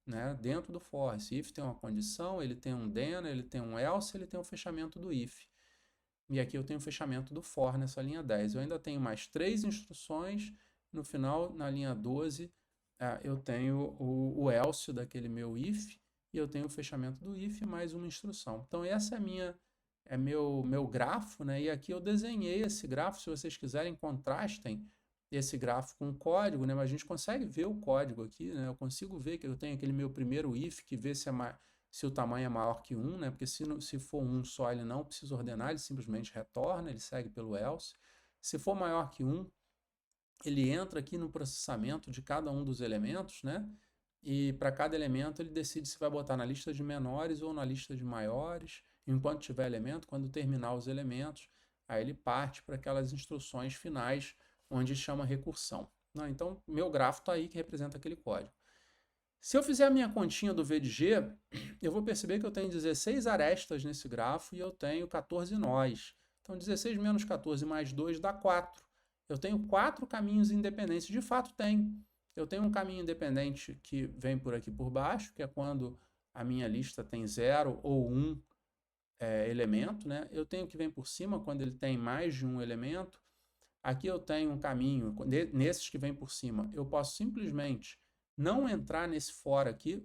né, dentro do for. Esse if tem uma condição, ele tem um then, ele tem um else, ele tem o fechamento do if. E aqui eu tenho o fechamento do for nessa linha 10. Eu ainda tenho mais 3 instruções. No final, na linha 12, eu tenho o else daquele meu if e eu tenho o fechamento do if mais uma instrução. Então essa é meu grafo, né? E aqui eu desenhei esse grafo. Se vocês quiserem, contrastem esse gráfico com o código, né? Mas a gente consegue ver o código aqui, né? Eu consigo ver que eu tenho aquele meu primeiro if que vê se o tamanho é maior que 1, né? Porque se for 1 só, ele não precisa ordenar, ele simplesmente retorna, ele segue pelo else. Se for maior que 1, ele entra aqui no processamento de cada um dos elementos, né? E para cada elemento ele decide se vai botar na lista de menores ou na lista de maiores. Enquanto tiver elemento, quando terminar os elementos, aí ele parte para aquelas instruções finais onde chama recursão. Então, meu grafo está aí que representa aquele código. Se eu fizer a minha continha do V de G, eu vou perceber que eu tenho 16 arestas nesse grafo e eu tenho 14 nós. Então, 16 menos 14 mais 2 dá 4. Eu tenho 4 caminhos independentes. De fato, tem. Eu tenho um caminho independente que vem por aqui por baixo, que é quando a minha lista tem 0 ou 1 elemento, né? Eu tenho que vem por cima quando ele tem mais de um elemento. Aqui eu tenho um caminho, nesses que vem por cima, eu posso simplesmente não entrar nesse for aqui.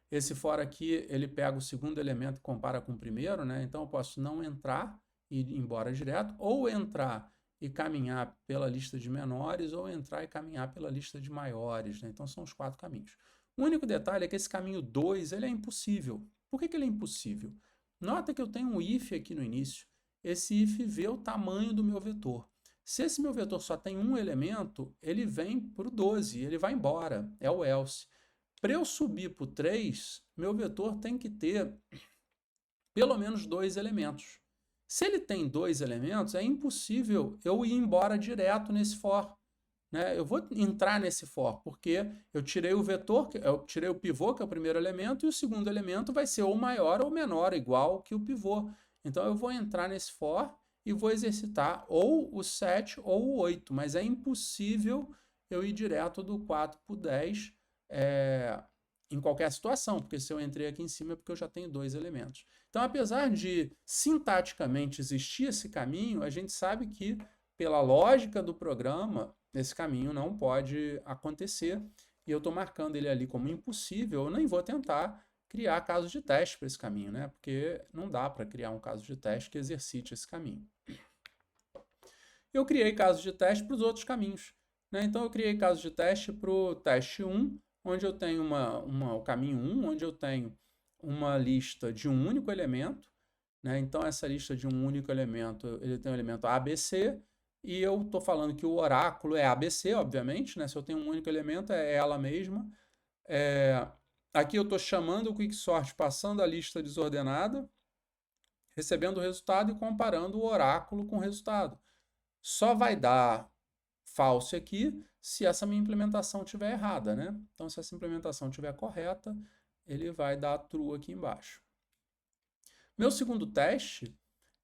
Esse for aqui, ele pega o segundo elemento e compara com o primeiro, né? Então eu posso não entrar e ir embora direto, ou entrar e caminhar pela lista de menores, ou entrar e caminhar pela lista de maiores, né? Então são os 4 caminhos. O único detalhe é que esse caminho 2 ele é impossível. Por que ele é impossível? Nota que eu tenho um if aqui no início. Esse if vê o tamanho do meu vetor. Se esse meu vetor só tem um elemento, ele vem para o 12, ele vai embora, é o else. Para eu subir para o 3, meu vetor tem que ter pelo menos 2 elementos. Se ele tem 2 elementos, é impossível eu ir embora direto nesse for. Né? Eu vou entrar nesse for, porque eu tirei o vetor, eu tirei o pivô, que é o primeiro elemento, e o segundo elemento vai ser ou maior ou menor, igual que o pivô. Então eu vou entrar nesse for e vou exercitar ou o 7 ou o 8, mas é impossível eu ir direto do 4 para o 10 em qualquer situação, porque se eu entrei aqui em cima é porque eu já tenho 2 elementos. Então, apesar de sintaticamente existir esse caminho, a gente sabe que, pela lógica do programa, esse caminho não pode acontecer, e eu estou marcando ele ali como impossível, eu nem vou tentar criar casos de teste para esse caminho, né? Porque não dá para criar um caso de teste que exercite esse caminho. Eu criei casos de teste para os outros caminhos, né? Então eu criei casos de teste para o teste 1, onde eu tenho o caminho 1, onde eu tenho uma lista de um único elemento, né? Então essa lista de um único elemento, ele tem o elemento ABC, e eu estou falando que o oráculo é ABC, obviamente, né? Se eu tenho um único elemento, é ela mesma. Aqui eu estou chamando o quicksort, passando a lista desordenada, recebendo o resultado e comparando o oráculo com o resultado. Só vai dar false aqui se essa minha implementação estiver errada, né? Então, se essa implementação estiver correta, ele vai dar true aqui embaixo. Meu segundo teste,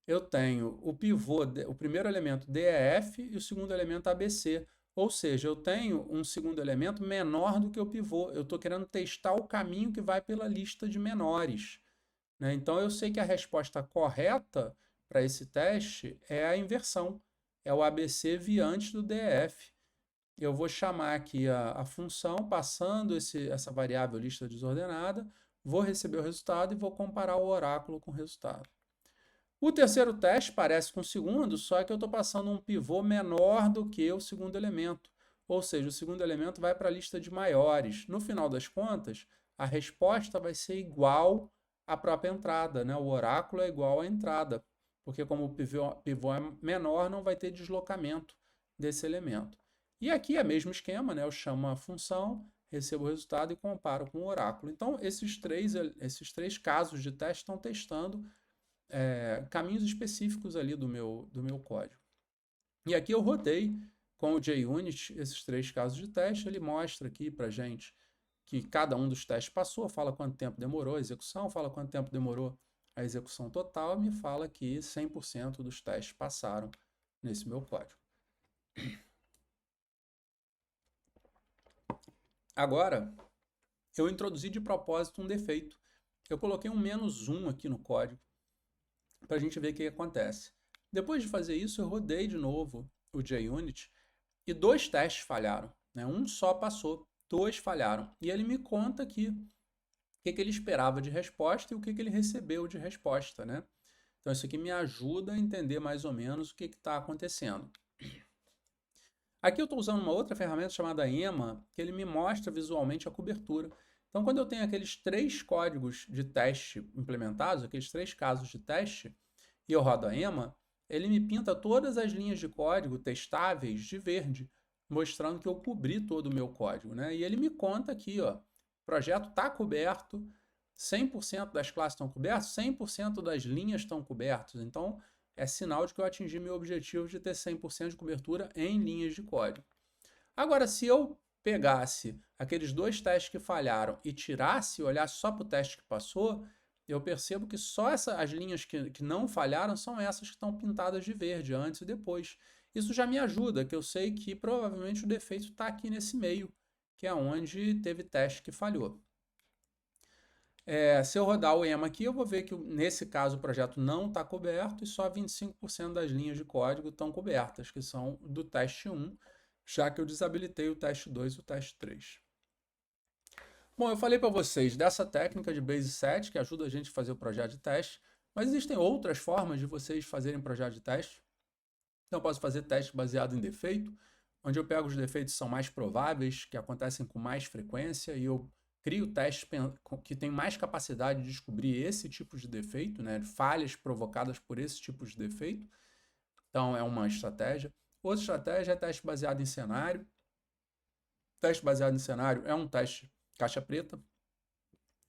eu tenho o pivô, o primeiro elemento DEF e o segundo elemento ABC. Ou seja, eu tenho um segundo elemento menor do que o pivô. Eu estou querendo testar o caminho que vai pela lista de menores, né? Então, eu sei que a resposta correta para esse teste é a inversão. É o ABC vir antes do DEF. Eu vou chamar aqui a função, passando essa variável lista desordenada, vou receber o resultado e vou comparar o oráculo com o resultado. O terceiro teste parece com o segundo, só que eu estou passando um pivô menor do que o segundo elemento. Ou seja, o segundo elemento vai para a lista de maiores. No final das contas, a resposta vai ser igual à própria entrada, né? O oráculo é igual à entrada, porque como o pivô é menor, não vai ter deslocamento desse elemento. E aqui é o mesmo esquema, né? Eu chamo a função, recebo o resultado e comparo com o oráculo. Então, esses três casos de teste estão testando caminhos específicos ali do meu código. E aqui eu rodei com o JUnit esses 3 casos de teste, ele mostra aqui para gente que cada um dos testes passou, fala quanto tempo demorou a execução, fala quanto tempo demorou a execução total, e me fala que 100% dos testes passaram nesse meu código. Agora, eu introduzi de propósito um defeito. Eu coloquei um -1 aqui no código, para a gente ver o que acontece. Depois de fazer isso, eu rodei de novo o JUnit e 2 testes falharam, né? Um só passou, 2 falharam. E ele me conta aqui o que ele esperava de resposta e o que ele recebeu de resposta, né? Então isso aqui me ajuda a entender mais ou menos o que está acontecendo. Aqui eu estou usando uma outra ferramenta chamada EMA, que ele me mostra visualmente a cobertura. Então, quando eu tenho aqueles 3 códigos de teste implementados, aqueles 3 casos de teste, e eu rodo a EMA, ele me pinta todas as linhas de código testáveis de verde, mostrando que eu cobri todo o meu código, né? E ele me conta aqui, ó, o projeto está coberto, 100% das classes estão cobertas, 100% das linhas estão cobertas. Então, é sinal de que eu atingi meu objetivo de ter 100% de cobertura em linhas de código. Agora, se eu pegasse aqueles 2 testes que falharam e tirasse, olhasse só para o teste que passou, eu percebo que só as linhas que não falharam são essas que estão pintadas de verde, antes e depois. Isso já me ajuda, que eu sei que provavelmente o defeito está aqui nesse meio, que é onde teve teste que falhou. Se eu rodar o EMA aqui, eu vou ver que nesse caso o projeto não está coberto e só 25% das linhas de código estão cobertas, que são do teste 1, já que eu desabilitei o teste 2 e o teste 3. Bom, eu falei para vocês dessa técnica de base set, que ajuda a gente a fazer o projeto de teste, mas existem outras formas de vocês fazerem projeto de teste. Então, eu posso fazer teste baseado em defeito, onde eu pego os defeitos que são mais prováveis, que acontecem com mais frequência, e eu crio testes que têm mais capacidade de descobrir esse tipo de defeito, né? Falhas provocadas por esse tipo de defeito. Então, é uma estratégia. Outra estratégia é teste baseado em cenário. Teste baseado em cenário é um teste caixa preta,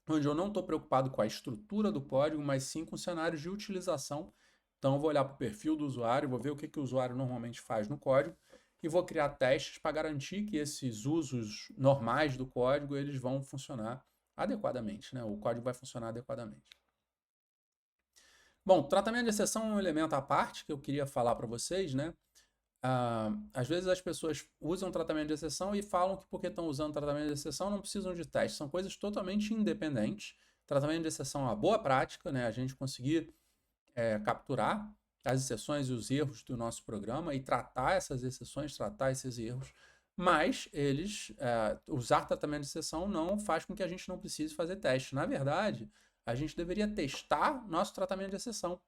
onde eu não estou preocupado com a estrutura do código, mas sim com cenários de utilização. Então, eu vou olhar para o perfil do usuário, vou ver o que o usuário normalmente faz no código e vou criar testes para garantir que esses usos normais do código eles vão funcionar adequadamente, né? O código vai funcionar adequadamente. Bom, tratamento de exceção é um elemento à parte que eu queria falar para vocês, né? Às vezes as pessoas usam tratamento de exceção e falam que porque estão usando tratamento de exceção não precisam de teste. São coisas totalmente independentes. Tratamento de exceção é uma boa prática, né? A gente conseguir capturar as exceções e os erros do nosso programa e tratar essas exceções, tratar esses erros, mas usar tratamento de exceção não faz com que a gente não precise fazer teste. Na verdade, a gente deveria testar nosso tratamento de exceção.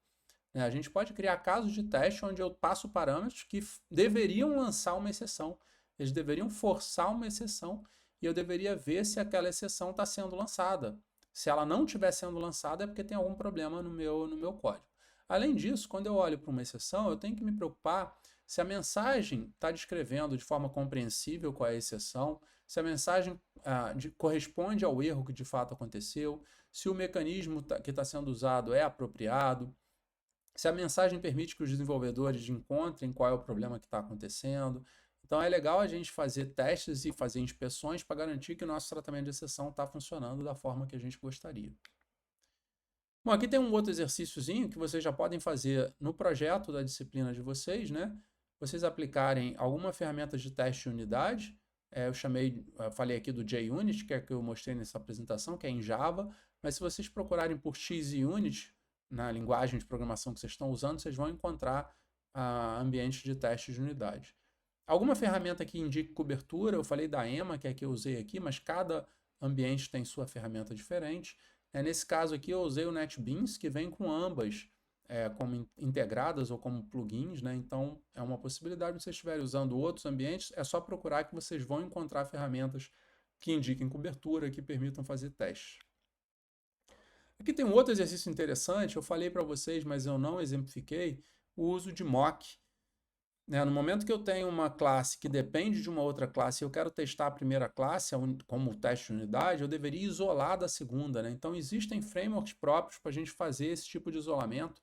A gente pode criar casos de teste onde eu passo parâmetros que deveriam lançar uma exceção. Eles deveriam forçar uma exceção e eu deveria ver se aquela exceção está sendo lançada. Se ela não estiver sendo lançada é porque tem algum problema no meu código. Além disso, quando eu olho para uma exceção, eu tenho que me preocupar se a mensagem está descrevendo de forma compreensível qual é a exceção, se a mensagem corresponde ao erro que de fato aconteceu, se o mecanismo que está sendo usado é apropriado, se a mensagem permite que os desenvolvedores encontrem qual é o problema que está acontecendo. Então é legal a gente fazer testes e fazer inspeções para garantir que o nosso tratamento de exceção está funcionando da forma que a gente gostaria. Bom, aqui tem um outro exercíciozinho que vocês já podem fazer no projeto da disciplina de vocês, né? Vocês aplicarem alguma ferramenta de teste de unidade. Eu falei aqui do JUnit, que é que eu mostrei nessa apresentação, que é em Java, mas se vocês procurarem por XUnit, na linguagem de programação que vocês estão usando, vocês vão encontrar ambientes de teste de unidade. Alguma ferramenta que indique cobertura, eu falei da EMA, que é a que eu usei aqui, mas cada ambiente tem sua ferramenta diferente. Nesse caso aqui eu usei o NetBeans, que vem com ambas como integradas ou como plugins, né? Então é uma possibilidade. Se vocês estiverem usando outros ambientes, é só procurar que vocês vão encontrar ferramentas que indiquem cobertura, que permitam fazer testes. Aqui tem um outro exercício interessante, eu falei para vocês, mas eu não exemplifiquei, o uso de mock. No momento que eu tenho uma classe que depende de uma outra classe e eu quero testar a primeira classe como teste de unidade, eu deveria isolar da segunda, né? Então existem frameworks próprios para a gente fazer esse tipo de isolamento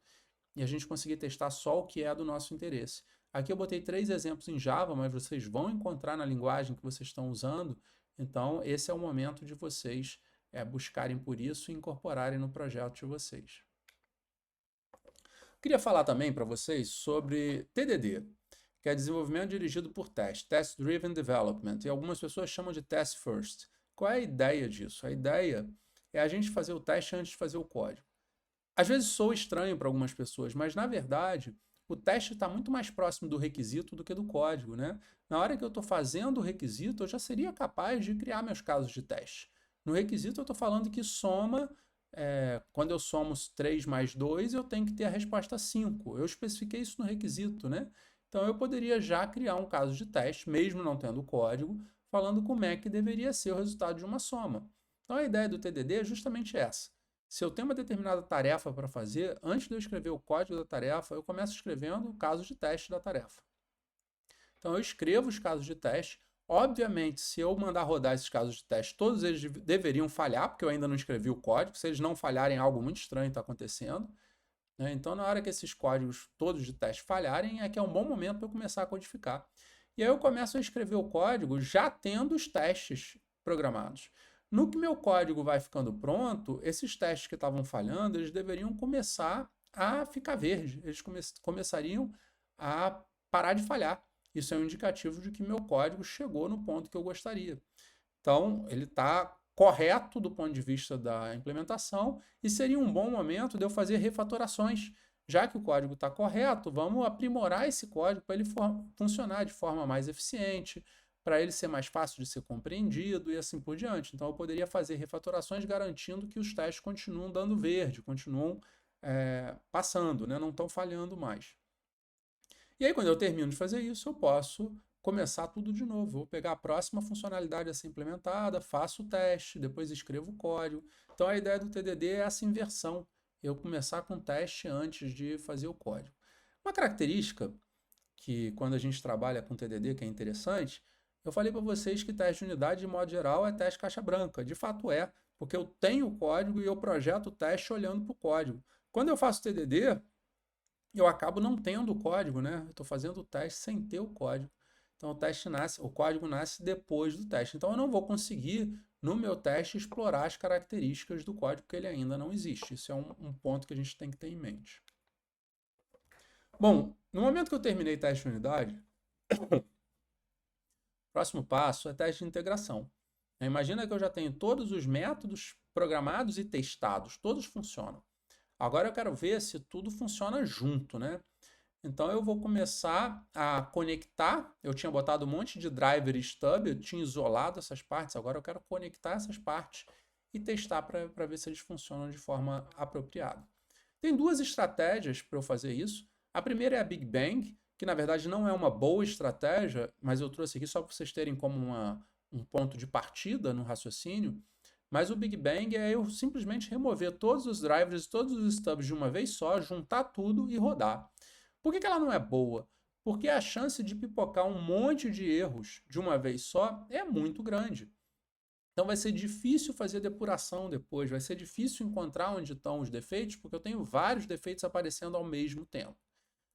e a gente conseguir testar só o que é do nosso interesse. Aqui eu botei 3 exemplos em Java, mas vocês vão encontrar na linguagem que vocês estão usando, então esse é o momento de vocês buscarem por isso e incorporarem no projeto de vocês. Queria falar também para vocês sobre TDD, que é desenvolvimento dirigido por teste, Test Driven Development, e algumas pessoas chamam de Test First. Qual é a ideia disso? A ideia é a gente fazer o teste antes de fazer o código. Às vezes soa estranho para algumas pessoas, mas na verdade o teste está muito mais próximo do requisito do que do código, né? Na hora que eu estou fazendo o requisito, eu já seria capaz de criar meus casos de teste. No requisito eu estou falando que soma, quando eu somo 3 mais 2, eu tenho que ter a resposta 5. Eu especifiquei isso no requisito, né? Então eu poderia já criar um caso de teste, mesmo não tendo código, falando como é que deveria ser o resultado de uma soma. Então a ideia do TDD é justamente essa. Se eu tenho uma determinada tarefa para fazer, antes de eu escrever o código da tarefa, eu começo escrevendo o caso de teste da tarefa. Então eu escrevo os casos de teste. Obviamente, se eu mandar rodar esses casos de teste, todos eles deveriam falhar, porque eu ainda não escrevi o código. Se eles não falharem, algo muito estranho está acontecendo. Então, na hora que esses códigos todos de teste falharem, é que é um bom momento para eu começar a codificar. E aí eu começo a escrever o código já tendo os testes programados. No que meu código vai ficando pronto, esses testes que estavam falhando, eles deveriam começar a ficar verde. Eles começariam a parar de falhar. Isso é um indicativo de que meu código chegou no ponto que eu gostaria. Então, ele está correto do ponto de vista da implementação e seria um bom momento de eu fazer refatorações. Já que o código está correto, vamos aprimorar esse código para ele funcionar de forma mais eficiente, para ele ser mais fácil de ser compreendido e assim por diante. Então eu poderia fazer refatorações garantindo que os testes continuam dando verde, continuam passando, né? Não estão falhando mais. E aí quando eu termino de fazer isso, eu posso começar tudo de novo. Vou pegar a próxima funcionalidade a ser implementada, faço o teste, depois escrevo o código. Então a ideia do TDD é essa inversão, eu começar com o teste antes de fazer o código. Uma característica que quando a gente trabalha com TDD, que é interessante, eu falei para vocês que teste de unidade, de modo geral, é teste caixa branca. De fato é, porque eu tenho o código e eu projeto o teste olhando para o código. Quando eu faço TDD, eu acabo não tendo o código, né? Eu estou fazendo o teste sem ter o código. Então o código nasce depois do teste. Então eu não vou conseguir, no meu teste, explorar as características do código, porque ele ainda não existe. Isso é um ponto que a gente tem que ter em mente. Bom, no momento que eu terminei teste de unidade, o próximo passo é teste de integração. Imagina que eu já tenho todos os métodos programados e testados, todos funcionam. Agora eu quero ver se tudo funciona junto, né? Então eu vou começar a conectar. Eu tinha botado um monte de driver e stub, eu tinha isolado essas partes, agora eu quero conectar essas partes e testar para ver se eles funcionam de forma apropriada. Tem duas estratégias para eu fazer isso. A primeira é a Big Bang, que na verdade não é uma boa estratégia, mas eu trouxe aqui só para vocês terem como um ponto de partida no raciocínio. Mas o Big Bang é eu simplesmente remover todos os drivers e todos os stubs de uma vez só, juntar tudo e rodar. Por que ela não é boa? Porque a chance de pipocar um monte de erros de uma vez só é muito grande. Então vai ser difícil fazer depuração depois, vai ser difícil encontrar onde estão os defeitos, porque eu tenho vários defeitos aparecendo ao mesmo tempo.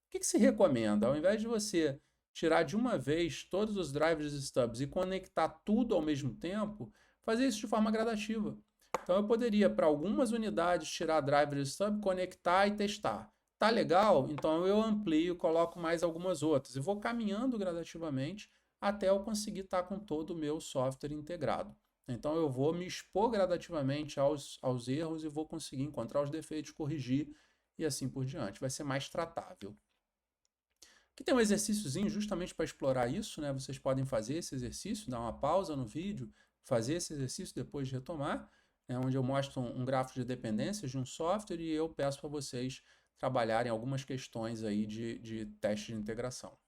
O que se recomenda? Ao invés de você tirar de uma vez todos os drivers e stubs e conectar tudo ao mesmo tempo, fazer isso de forma gradativa. Então eu poderia, para algumas unidades, tirar driver e stub, conectar e testar. Tá legal? Então eu amplio, coloco mais algumas outras e vou caminhando gradativamente até eu conseguir estar com todo o meu software integrado. Então eu vou me expor gradativamente aos erros e vou conseguir encontrar os defeitos, corrigir e assim por diante. Vai ser mais tratável. Aqui tem um exercíciozinho justamente para explorar isso, né? Vocês podem fazer esse exercício, dar uma pausa no vídeo, fazer esse exercício depois de retomar, né? Onde eu mostro um gráfico de dependências de um software e eu peço para vocês trabalharem algumas questões aí de teste de integração.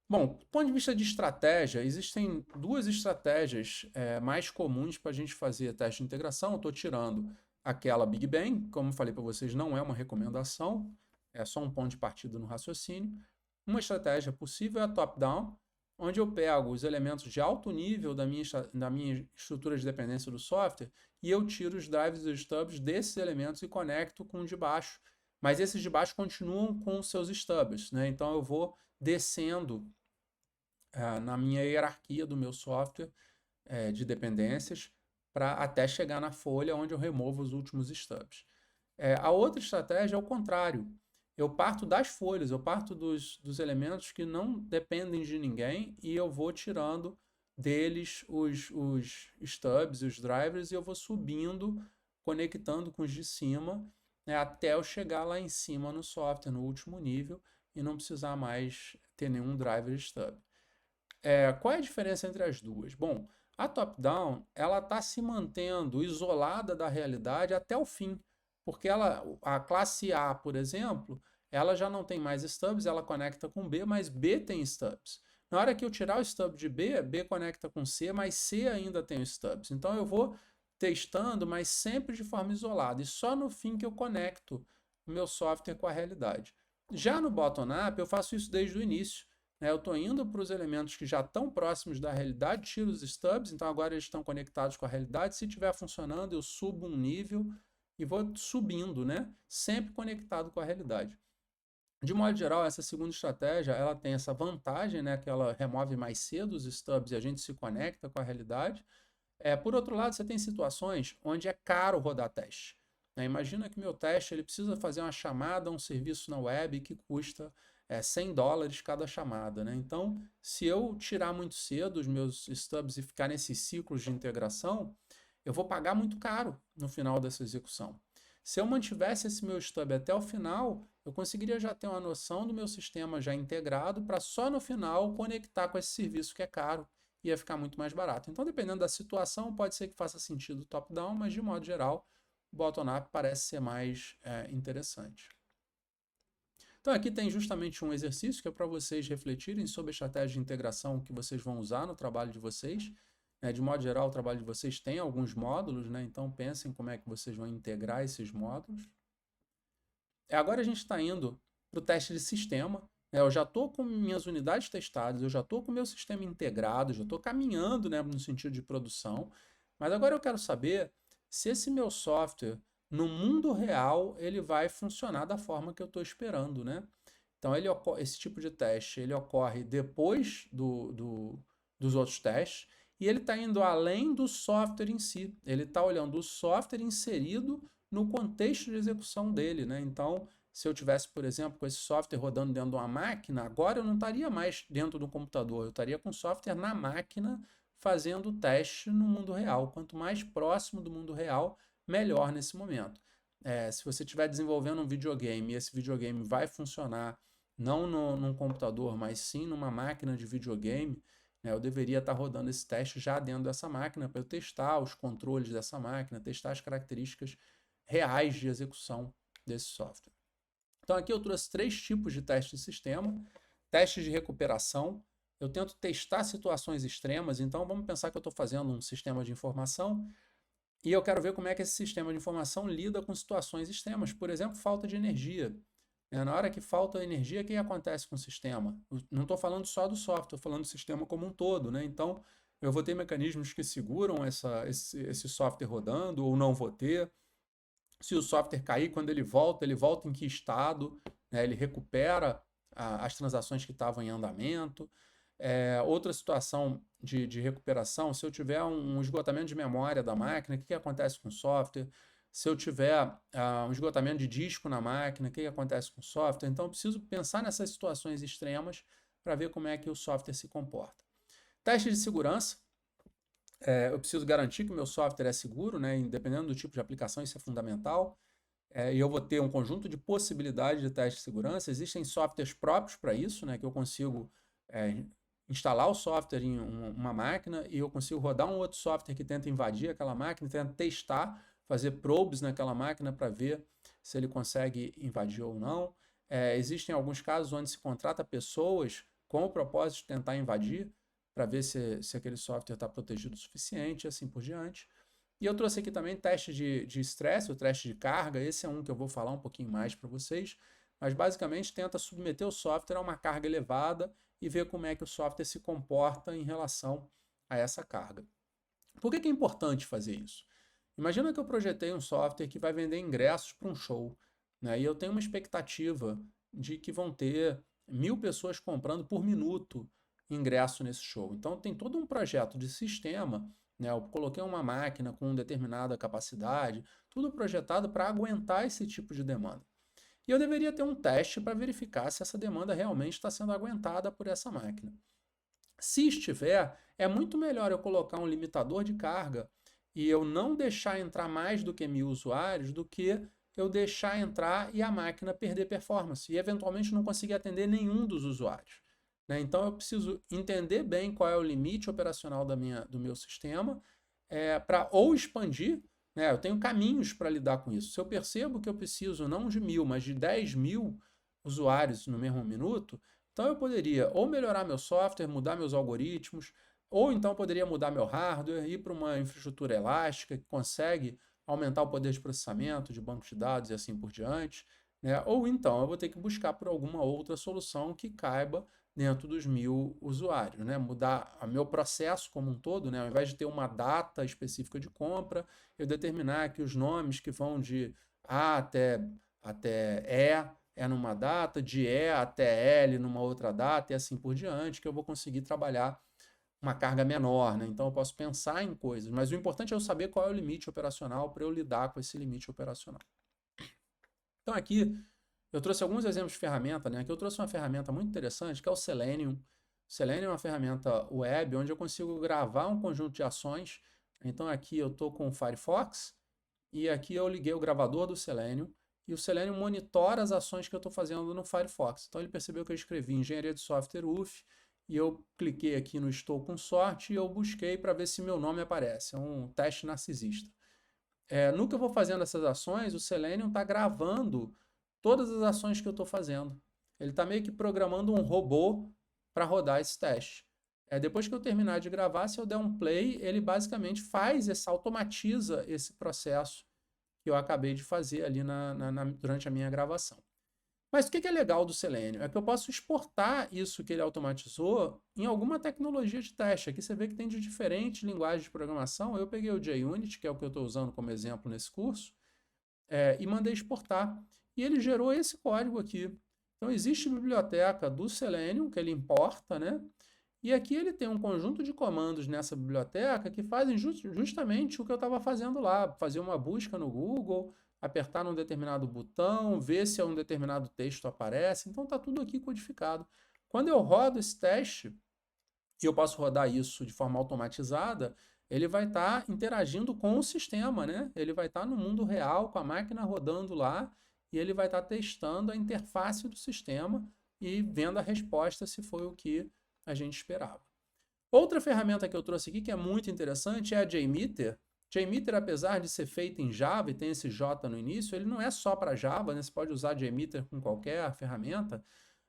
Bom, do ponto de vista de estratégia, existem duas estratégias mais comuns para a gente fazer teste de integração. Eu estou tirando aquela Big Bang, como falei para vocês, não é uma recomendação, é só um ponto de partida no raciocínio. Uma estratégia possível é a top-down, onde eu pego os elementos de alto nível da minha estrutura de dependência do software e eu tiro os drivers e os stubs desses elementos e conecto com o de baixo. Mas esses de baixo continuam com os seus stubs, né? Então eu vou descendo na minha hierarquia do meu software de dependências para até chegar na folha onde eu removo os últimos stubs. A outra estratégia é o contrário. Eu parto das folhas, eu parto dos elementos que não dependem de ninguém e eu vou tirando deles os stubs, os drivers, e eu vou subindo, conectando com os de cima, né, até eu chegar lá em cima no software, no último nível, e não precisar mais ter nenhum driver stub. Qual é a diferença entre as duas? Bom, a top-down ela está se mantendo isolada da realidade até o fim, porque a classe A, por exemplo, ela já não tem mais stubs, ela conecta com B, mas B tem stubs. Na hora que eu tirar o stub de B, B conecta com C, mas C ainda tem os stubs. Então eu vou testando, mas sempre de forma isolada, e só no fim que eu conecto o meu software com a realidade. Já no bottom-up, eu faço isso desde o início. Eu estou indo para os elementos que já estão próximos da realidade, tiro os stubs, então agora eles estão conectados com a realidade. Se estiver funcionando, eu subo um nível e vou subindo, né? Sempre conectado com a realidade. De modo geral, essa segunda estratégia ela tem essa vantagem, né? Que ela remove mais cedo os stubs e a gente se conecta com a realidade. Por outro lado, você tem situações onde é caro rodar teste. Imagina que meu teste ele precisa fazer uma chamada a um serviço na web que custa $100 cada chamada, né? Então, se eu tirar muito cedo os meus stubs e ficar nesses ciclos de integração, eu vou pagar muito caro no final dessa execução. Se eu mantivesse esse meu stub até o final, eu conseguiria já ter uma noção do meu sistema já integrado para só no final conectar com esse serviço que é caro e ia ficar muito mais barato. Então, dependendo da situação, pode ser que faça sentido top-down, mas de modo geral, o bottom-up parece ser mais interessante. Então aqui tem justamente um exercício que é para vocês refletirem sobre a estratégia de integração que vocês vão usar no trabalho de vocês. De modo geral, o trabalho de vocês tem alguns módulos, né? Então pensem como é que vocês vão integrar esses módulos. Agora a gente está indo para o teste de sistema. Eu já estou com minhas unidades testadas, eu já estou com o meu sistema integrado, já estou caminhando, né, no sentido de produção. Mas agora eu quero saber se esse meu software, no mundo real, ele vai funcionar da forma que eu estou esperando, né? Então, esse tipo de teste ele ocorre depois dos outros testes e ele está indo além do software em si. Ele está olhando o software inserido no contexto de execução dele, né? Então, se eu tivesse, por exemplo, com esse software rodando dentro de uma máquina, agora eu não estaria mais dentro do computador, eu estaria com o software na máquina fazendo o teste no mundo real. Quanto mais próximo do mundo real, melhor nesse momento. Se você estiver desenvolvendo um videogame e esse videogame vai funcionar não num computador, mas sim numa máquina de videogame, né, eu deveria estar rodando esse teste já dentro dessa máquina para eu testar os controles dessa máquina, testar as características reais de execução desse software. Então aqui eu trouxe 3 tipos de teste de sistema. Testes de recuperação. Eu tento testar situações extremas, então vamos pensar que eu estou fazendo um sistema de informação e eu quero ver como é que esse sistema de informação lida com situações extremas. Por exemplo, falta de energia. Na hora que falta energia, o que acontece com o sistema? Não estou falando só do software, estou falando do sistema como um todo, né? Então, eu vou ter mecanismos que seguram esse software rodando ou não vou ter. Se o software cair, quando ele volta em que estado? Né? Ele recupera as transações que estavam em andamento. Outra situação de recuperação, se eu tiver um esgotamento de memória da máquina, o que acontece com o software? Se eu tiver um esgotamento de disco na máquina, o que acontece com o software? Então, eu preciso pensar nessas situações extremas para ver como é que o software se comporta. Teste de segurança. Eu preciso garantir que o meu software é seguro, né? Independendo do tipo de aplicação, isso é fundamental. E eu vou ter um conjunto de possibilidades de teste de segurança. Existem softwares próprios para isso, né? Que eu consigo instalar o software em uma máquina e eu consigo rodar um outro software que tenta invadir aquela máquina, tenta testar, fazer probes naquela máquina para ver se ele consegue invadir ou não. Existem alguns casos onde se contrata pessoas com o propósito de tentar invadir, para ver se aquele software está protegido o suficiente e assim por diante. E eu trouxe aqui também teste de estresse, o teste de carga. Esse é um que eu vou falar um pouquinho mais para vocês, mas basicamente tenta submeter o software a uma carga elevada e ver como é que o software se comporta em relação a essa carga. Por que é importante fazer isso? Imagina que eu projetei um software que vai vender ingressos para um show, né? E eu tenho uma expectativa de que vão ter 1000 pessoas comprando por minuto ingresso nesse show. Então tem todo um projeto de sistema, né? Eu coloquei uma máquina com determinada capacidade, tudo projetado para aguentar esse tipo de demanda. E eu deveria ter um teste para verificar se essa demanda realmente está sendo aguentada por essa máquina. Se estiver, é muito melhor eu colocar um limitador de carga e eu não deixar entrar mais do que 1000 usuários do que eu deixar entrar e a máquina perder performance e eventualmente não conseguir atender nenhum dos usuários. Né? Então eu preciso entender bem qual é o limite operacional do meu sistema para ou expandir, né? Eu tenho caminhos para lidar com isso. Se eu percebo que eu preciso não de 1000, mas de 10.000 usuários no mesmo minuto, então eu poderia ou melhorar meu software, mudar meus algoritmos, ou então poderia mudar meu hardware, ir para uma infraestrutura elástica que consegue aumentar o poder de processamento de bancos de dados e assim por diante. Né? Ou então eu vou ter que buscar por alguma outra solução que caiba dentro dos 1000 usuários, né? Mudar o meu processo como um todo, né? Ao invés de ter uma data específica de compra, eu determinar que os nomes que vão de A até E numa data, de E até L numa outra data e assim por diante, que eu vou conseguir trabalhar uma carga menor, né? Então eu posso pensar em coisas, mas o importante é eu saber qual é o limite operacional para eu lidar com esse limite operacional. Então aqui eu trouxe alguns exemplos de ferramenta, né? Aqui eu trouxe uma ferramenta muito interessante que é o Selenium. O Selenium é uma ferramenta web onde eu consigo gravar um conjunto de ações. Então aqui eu estou com o Firefox e aqui eu liguei o gravador do Selenium e o Selenium monitora as ações que eu estou fazendo no Firefox. Então ele percebeu que eu escrevi engenharia de software UF e eu cliquei aqui no estou com sorte e eu busquei para ver se meu nome aparece. É um teste narcisista. No que eu vou fazendo essas ações, o Selenium está gravando todas as ações que eu estou fazendo. Ele está meio que programando um robô para rodar esse teste. Depois que eu terminar de gravar, se eu der um play, ele basicamente automatiza esse processo que eu acabei de fazer ali durante a minha gravação. Mas o que é legal do Selenium? É que eu posso exportar isso que ele automatizou em alguma tecnologia de teste. Aqui você vê que tem de diferentes linguagens de programação. Eu peguei o JUnit, que é o que eu estou usando como exemplo nesse curso, e mandei exportar. E ele gerou esse código aqui. Então existe biblioteca do Selenium, que ele importa, né? E aqui ele tem um conjunto de comandos nessa biblioteca que fazem justamente o que eu estava fazendo lá. Fazer uma busca no Google, apertar num determinado botão, ver se um determinado texto aparece. Então está tudo aqui codificado. Quando eu rodo esse teste, e eu posso rodar isso de forma automatizada, ele vai estar interagindo com o sistema, né? Ele vai estar no mundo real, com a máquina rodando lá, e ele vai estar testando a interface do sistema e vendo a resposta se foi o que a gente esperava. Outra ferramenta que eu trouxe aqui que é muito interessante é a JMeter. JMeter, apesar de ser feito em Java e tem esse J no início, ele não é só para Java, né? Você pode usar JMeter com qualquer ferramenta.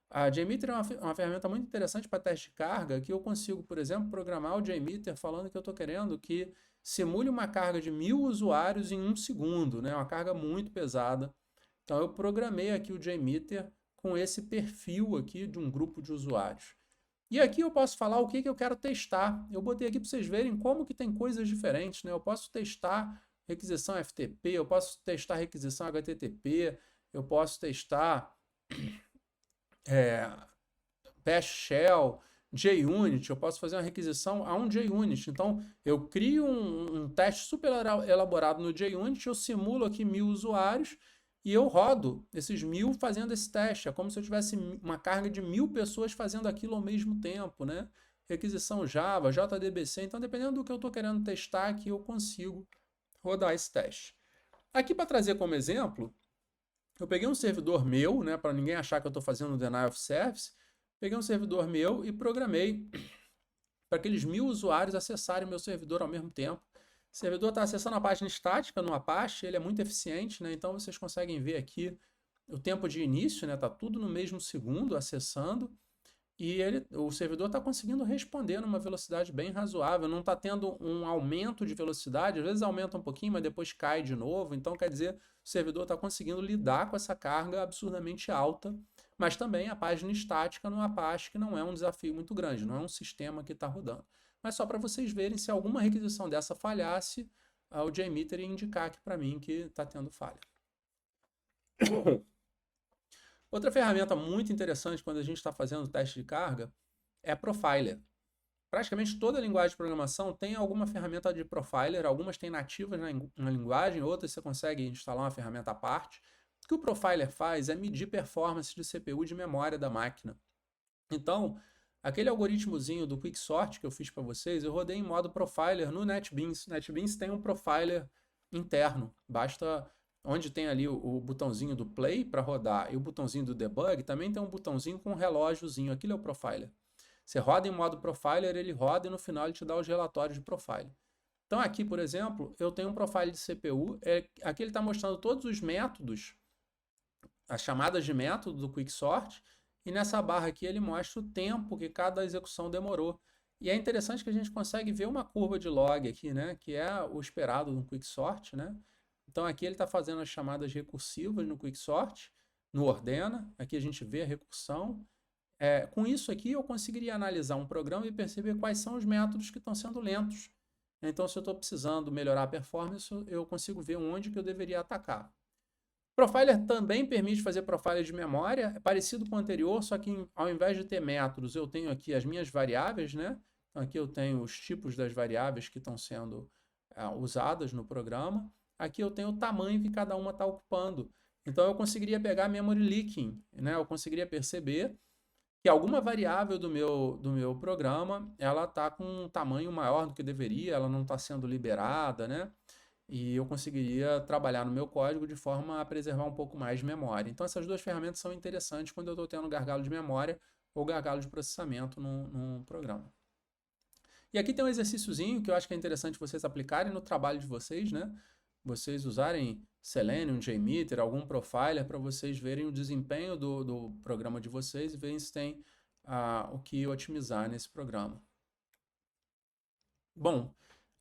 A JMeter é uma ferramenta muito interessante para teste de carga, que eu consigo, por exemplo, programar o JMeter falando que eu estou querendo que simule uma carga de 1000 usuários em 1 segundo, né? Uma carga muito pesada. Então eu programei aqui o JMeter com esse perfil aqui de um grupo de usuários. E aqui eu posso falar o que eu quero testar. Eu botei aqui para vocês verem como que tem coisas diferentes, né? Eu posso testar requisição FTP, eu posso testar requisição HTTP, eu posso testar Bash Shell, JUnit, eu posso fazer uma requisição a um JUnit. Então, eu crio um teste super elaborado no JUnit, eu simulo aqui 1000 usuários e eu rodo esses 1000 fazendo esse teste. É como se eu tivesse uma carga de 1000 pessoas fazendo aquilo ao mesmo tempo, né? Requisição Java, JDBC. Então, dependendo do que eu estou querendo testar aqui, eu consigo rodar esse teste. Aqui, para trazer como exemplo, eu peguei um servidor meu, né, para ninguém achar que eu estou fazendo denial of service. Peguei um servidor meu e programei para aqueles 1000 usuários acessarem o meu servidor ao mesmo tempo. O servidor está acessando a página estática no Apache, ele é muito eficiente, né? Então vocês conseguem ver aqui o tempo de início, né? Está tudo no mesmo segundo acessando e o servidor está conseguindo responder numa velocidade bem razoável, não está tendo um aumento de velocidade, às vezes aumenta um pouquinho, mas depois cai de novo, então quer dizer, o servidor está conseguindo lidar com essa carga absurdamente alta, mas também a página estática no Apache, que não é um desafio muito grande, não é um sistema que está rodando. Mas só para vocês verem, se alguma requisição dessa falhasse, o JMeter ia indicar aqui para mim que está tendo falha. Outra ferramenta muito interessante quando a gente está fazendo teste de carga é Profiler. Praticamente toda linguagem de programação tem alguma ferramenta de Profiler, algumas têm nativas na linguagem, outras você consegue instalar uma ferramenta à parte. O que o Profiler faz é medir performance de CPU e de memória da máquina. Então, aquele algoritmozinho do Quicksort que eu fiz para vocês, eu rodei em modo Profiler no NetBeans. NetBeans tem um Profiler interno, basta... Onde tem ali o botãozinho do play para rodar e o botãozinho do debug, também tem um botãozinho com um relógiozinho. Aquilo é o Profiler. Você roda em modo Profiler, ele roda e no final ele te dá os relatórios de Profiler. Então aqui, por exemplo, eu tenho um Profile de CPU. Aqui ele está mostrando todos os métodos, as chamadas de método do Quicksort. E nessa barra aqui ele mostra o tempo que cada execução demorou. E é interessante que a gente consegue ver uma curva de log aqui, né? Que é o esperado do Quicksort, né? Então aqui ele está fazendo as chamadas recursivas no Quicksort, no ordena, aqui a gente vê a recursão. Com isso aqui eu conseguiria analisar um programa e perceber quais são os métodos que estão sendo lentos. Então se eu estou precisando melhorar a performance, eu consigo ver onde que eu deveria atacar. Profiler também permite fazer profiler de memória, é parecido com o anterior, só que ao invés de ter métodos, eu tenho aqui as minhas variáveis, né? Então aqui eu tenho os tipos das variáveis que estão sendo usadas no programa. Aqui eu tenho o tamanho que cada uma está ocupando. Então eu conseguiria pegar memory leaking, né? Eu conseguiria perceber que alguma variável do meu programa ela está com um tamanho maior do que deveria, ela não está sendo liberada, né? E eu conseguiria trabalhar no meu código de forma a preservar um pouco mais de memória. Então essas duas ferramentas são interessantes quando eu estou tendo gargalo de memória ou gargalo de processamento num programa. E aqui tem um exercíciozinho que eu acho que é interessante vocês aplicarem no trabalho de vocês, né? vocês usarem Selenium, JMeter, algum profiler para vocês verem o desempenho do programa de vocês e verem se tem o que otimizar nesse programa. Bom,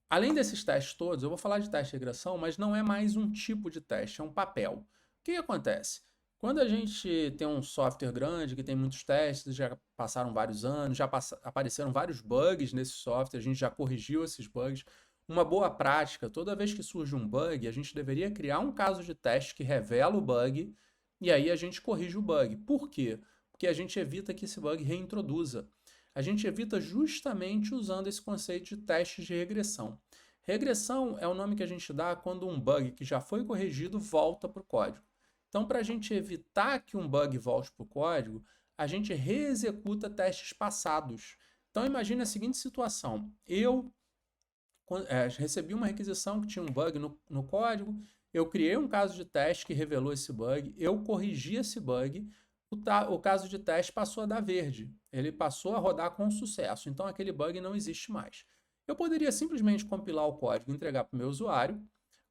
além desses testes todos, eu vou falar de teste de regressão, mas não é mais um tipo de teste, é um papel. O que acontece? Quando a gente tem um software grande, que tem muitos testes, já passaram vários anos, já apareceram vários bugs nesse software, a gente já corrigiu esses bugs. Uma boa prática, toda vez que surge um bug, a gente deveria criar um caso de teste que revela o bug e aí a gente corrige o bug. Por quê? Porque a gente evita que esse bug reintroduza. A gente evita justamente usando esse conceito de testes de regressão. Regressão é o nome que a gente dá quando um bug que já foi corrigido volta para o código. Então, para a gente evitar que um bug volte para o código, a gente reexecuta testes passados. Então, imagine a seguinte situação. Eu recebi uma requisição que tinha um bug no código, eu criei um caso de teste que revelou esse bug, eu corrigi esse bug, o caso de teste passou a dar verde, ele passou a rodar com sucesso, então aquele bug não existe mais. Eu poderia simplesmente compilar o código e entregar para o meu usuário,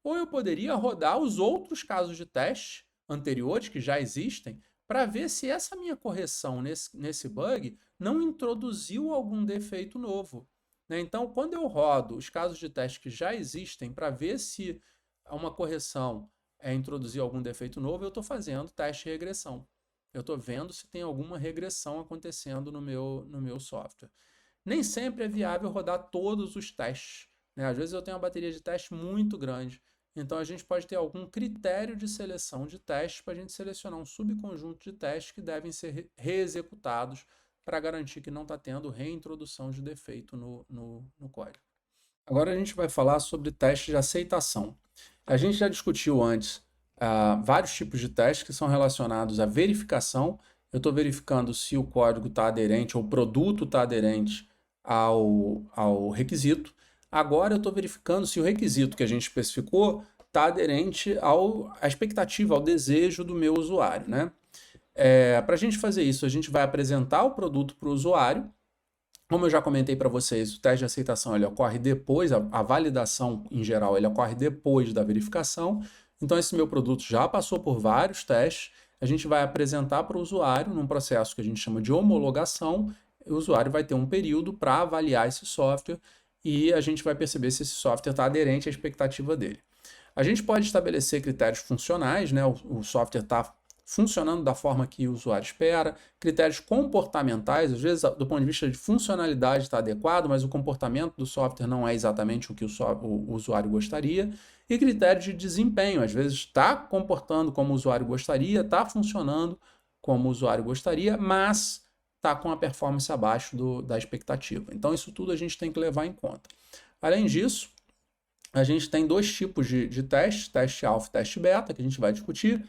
ou eu poderia rodar os outros casos de teste anteriores que já existem para ver se essa minha correção nesse bug não introduziu algum defeito novo. Então, quando eu rodo os casos de teste que já existem para ver se uma correção introduzir algum defeito novo, eu estou fazendo teste de regressão. Eu estou vendo se tem alguma regressão acontecendo no meu software. Nem sempre é viável rodar todos os testes. Às vezes eu tenho uma bateria de teste muito grande. Então, a gente pode ter algum critério de seleção de testes para a gente selecionar um subconjunto de testes que devem ser reexecutados para garantir que não está tendo reintrodução de defeito no código. Agora a gente vai falar sobre testes de aceitação. A gente já discutiu antes vários tipos de testes que são relacionados à verificação. Eu estou verificando se o código está aderente ou o produto está aderente ao requisito. Agora eu estou verificando se o requisito que a gente especificou está aderente à expectativa, ao desejo do meu usuário, né? Para a gente fazer isso, a gente vai apresentar o produto para o usuário. Como eu já comentei para vocês, o teste de aceitação ele ocorre depois, a validação em geral ele ocorre depois da verificação. Então esse meu produto já passou por vários testes, a gente vai apresentar para o usuário num processo que a gente chama de homologação, o usuário vai ter um período para avaliar esse software e a gente vai perceber se esse software está aderente à expectativa dele. A gente pode estabelecer critérios funcionais, né? O software está funcionando da forma que o usuário espera, critérios comportamentais, às vezes do ponto de vista de funcionalidade está adequado, mas o comportamento do software não é exatamente o que o usuário gostaria, e critérios de desempenho, às vezes está comportando como o usuário gostaria, está funcionando como o usuário gostaria, mas está com a performance abaixo da expectativa. Então isso tudo a gente tem que levar em conta. Além disso, a gente tem dois tipos de testes, teste alfa e teste beta, que a gente vai discutir.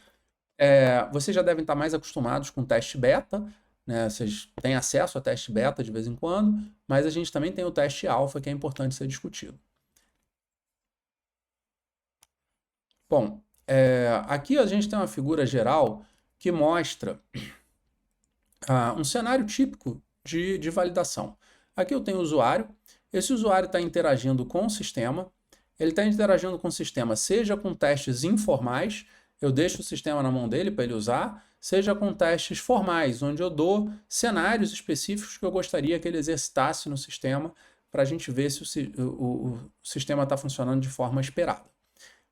Vocês já devem estar mais acostumados com teste beta, né? Vocês têm acesso a teste beta de vez em quando, mas a gente também tem o teste alfa, que é importante ser discutido. Bom, aqui a gente tem uma figura geral que mostra um cenário típico de validação. Aqui eu tenho o usuário, esse usuário está interagindo com o sistema, ele está interagindo com o sistema seja com testes informais, eu deixo o sistema na mão dele para ele usar, seja com testes formais, onde eu dou cenários específicos que eu gostaria que ele exercitasse no sistema para a gente ver se o sistema está funcionando de forma esperada.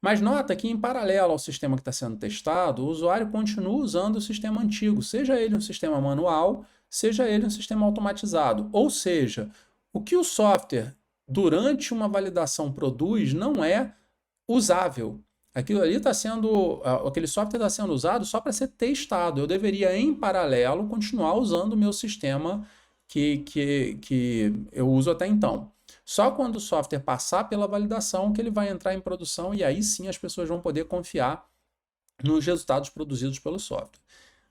Mas nota que, em paralelo ao sistema que está sendo testado, o usuário continua usando o sistema antigo, seja ele um sistema manual, seja ele um sistema automatizado. Ou seja, o que o software, durante uma validação, produz não é usável. Aquilo ali aquele software está sendo usado só para ser testado. Eu deveria, em paralelo, continuar usando o meu sistema que eu uso até então. Só quando o software passar pela validação que ele vai entrar em produção e aí sim as pessoas vão poder confiar nos resultados produzidos pelo software.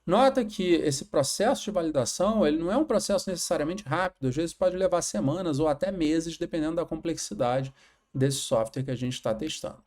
Nota que esse processo de validação ele não é um processo necessariamente rápido, às vezes pode levar semanas ou até meses, dependendo da complexidade desse software que a gente está testando.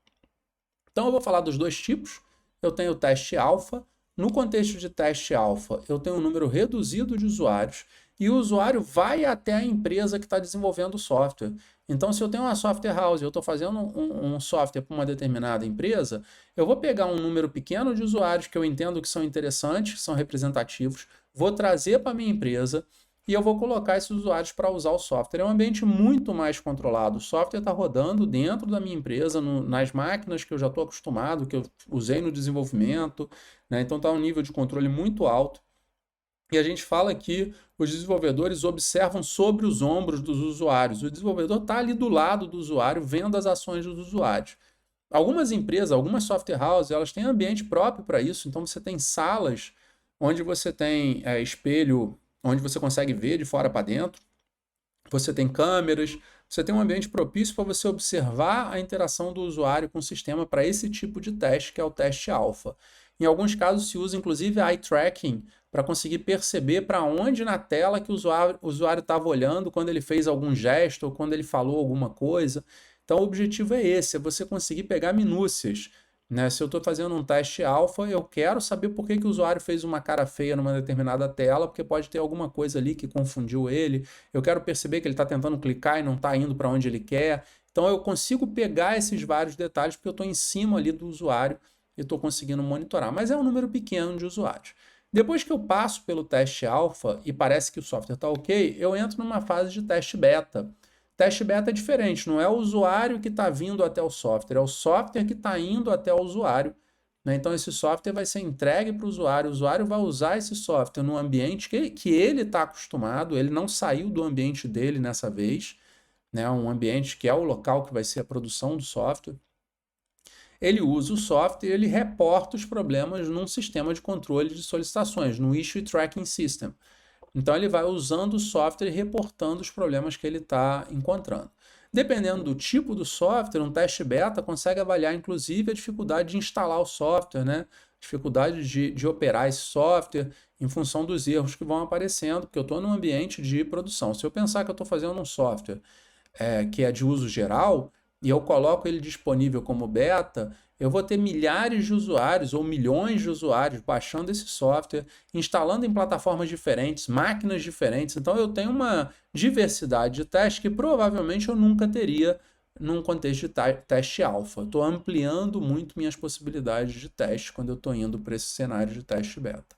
Então eu vou falar dos dois tipos. Eu tenho o teste alfa. No contexto de teste alfa, eu tenho um número reduzido de usuários e o usuário vai até a empresa que está desenvolvendo o software. Então, se eu tenho uma software house e eu estou fazendo um software para uma determinada empresa, eu vou pegar um número pequeno de usuários que eu entendo que são interessantes, que são representativos, vou trazer para a minha empresa e eu vou colocar esses usuários para usar o software. É um ambiente muito mais controlado. O software está rodando dentro da minha empresa, nas máquinas que eu já estou acostumado, que eu usei no desenvolvimento, né? Então está um nível de controle muito alto. E a gente fala que os desenvolvedores observam sobre os ombros dos usuários. O desenvolvedor está ali do lado do usuário, vendo as ações dos usuários. Algumas empresas, algumas software houses, elas têm ambiente próprio para isso. Então você tem salas onde você tem espelho, onde você consegue ver de fora para dentro. Você tem câmeras, você tem um ambiente propício para você observar a interação do usuário com o sistema para esse tipo de teste, que é o teste alfa. Em alguns casos se usa inclusive eye tracking para conseguir perceber para onde na tela que o usuário estava olhando quando ele fez algum gesto ou quando ele falou alguma coisa. Então o objetivo é esse, é você conseguir pegar minúcias. Né? Se eu estou fazendo um teste alfa, eu quero saber por que o usuário fez uma cara feia numa determinada tela, porque pode ter alguma coisa ali que confundiu ele. Eu quero perceber que ele está tentando clicar e não está indo para onde ele quer. Então eu consigo pegar esses vários detalhes porque eu estou em cima ali do usuário e estou conseguindo monitorar. Mas é um número pequeno de usuários. Depois que eu passo pelo teste alfa e parece que o software está ok, eu entro numa fase de teste beta. Teste beta é diferente, não é o usuário que está vindo até o software, é o software que está indo até o usuário. Né? Então, esse software vai ser entregue para o usuário vai usar esse software num ambiente que ele está acostumado, ele não saiu do ambiente dele nessa vez, né? Um ambiente que é o local que vai ser a produção do software. Ele usa o software e ele reporta os problemas num sistema de controle de solicitações, no Issue Tracking System. Então ele vai usando o software e reportando os problemas que ele está encontrando. Dependendo do tipo do software, um teste beta consegue avaliar inclusive a dificuldade de instalar o software, né? Dificuldade de operar esse software em função dos erros que vão aparecendo, porque eu estou num ambiente de produção. Se eu pensar que eu estou fazendo um software que é de uso geral e eu coloco ele disponível como beta, eu vou ter milhares de usuários ou milhões de usuários baixando esse software, instalando em plataformas diferentes, máquinas diferentes. Então eu tenho uma diversidade de testes que provavelmente eu nunca teria num contexto de teste alfa. Estou ampliando muito minhas possibilidades de teste quando eu estou indo para esse cenário de teste beta.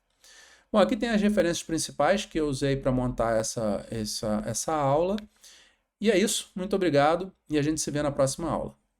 Bom, aqui tem as referências principais que eu usei para montar essa aula. E é isso, muito obrigado e a gente se vê na próxima aula.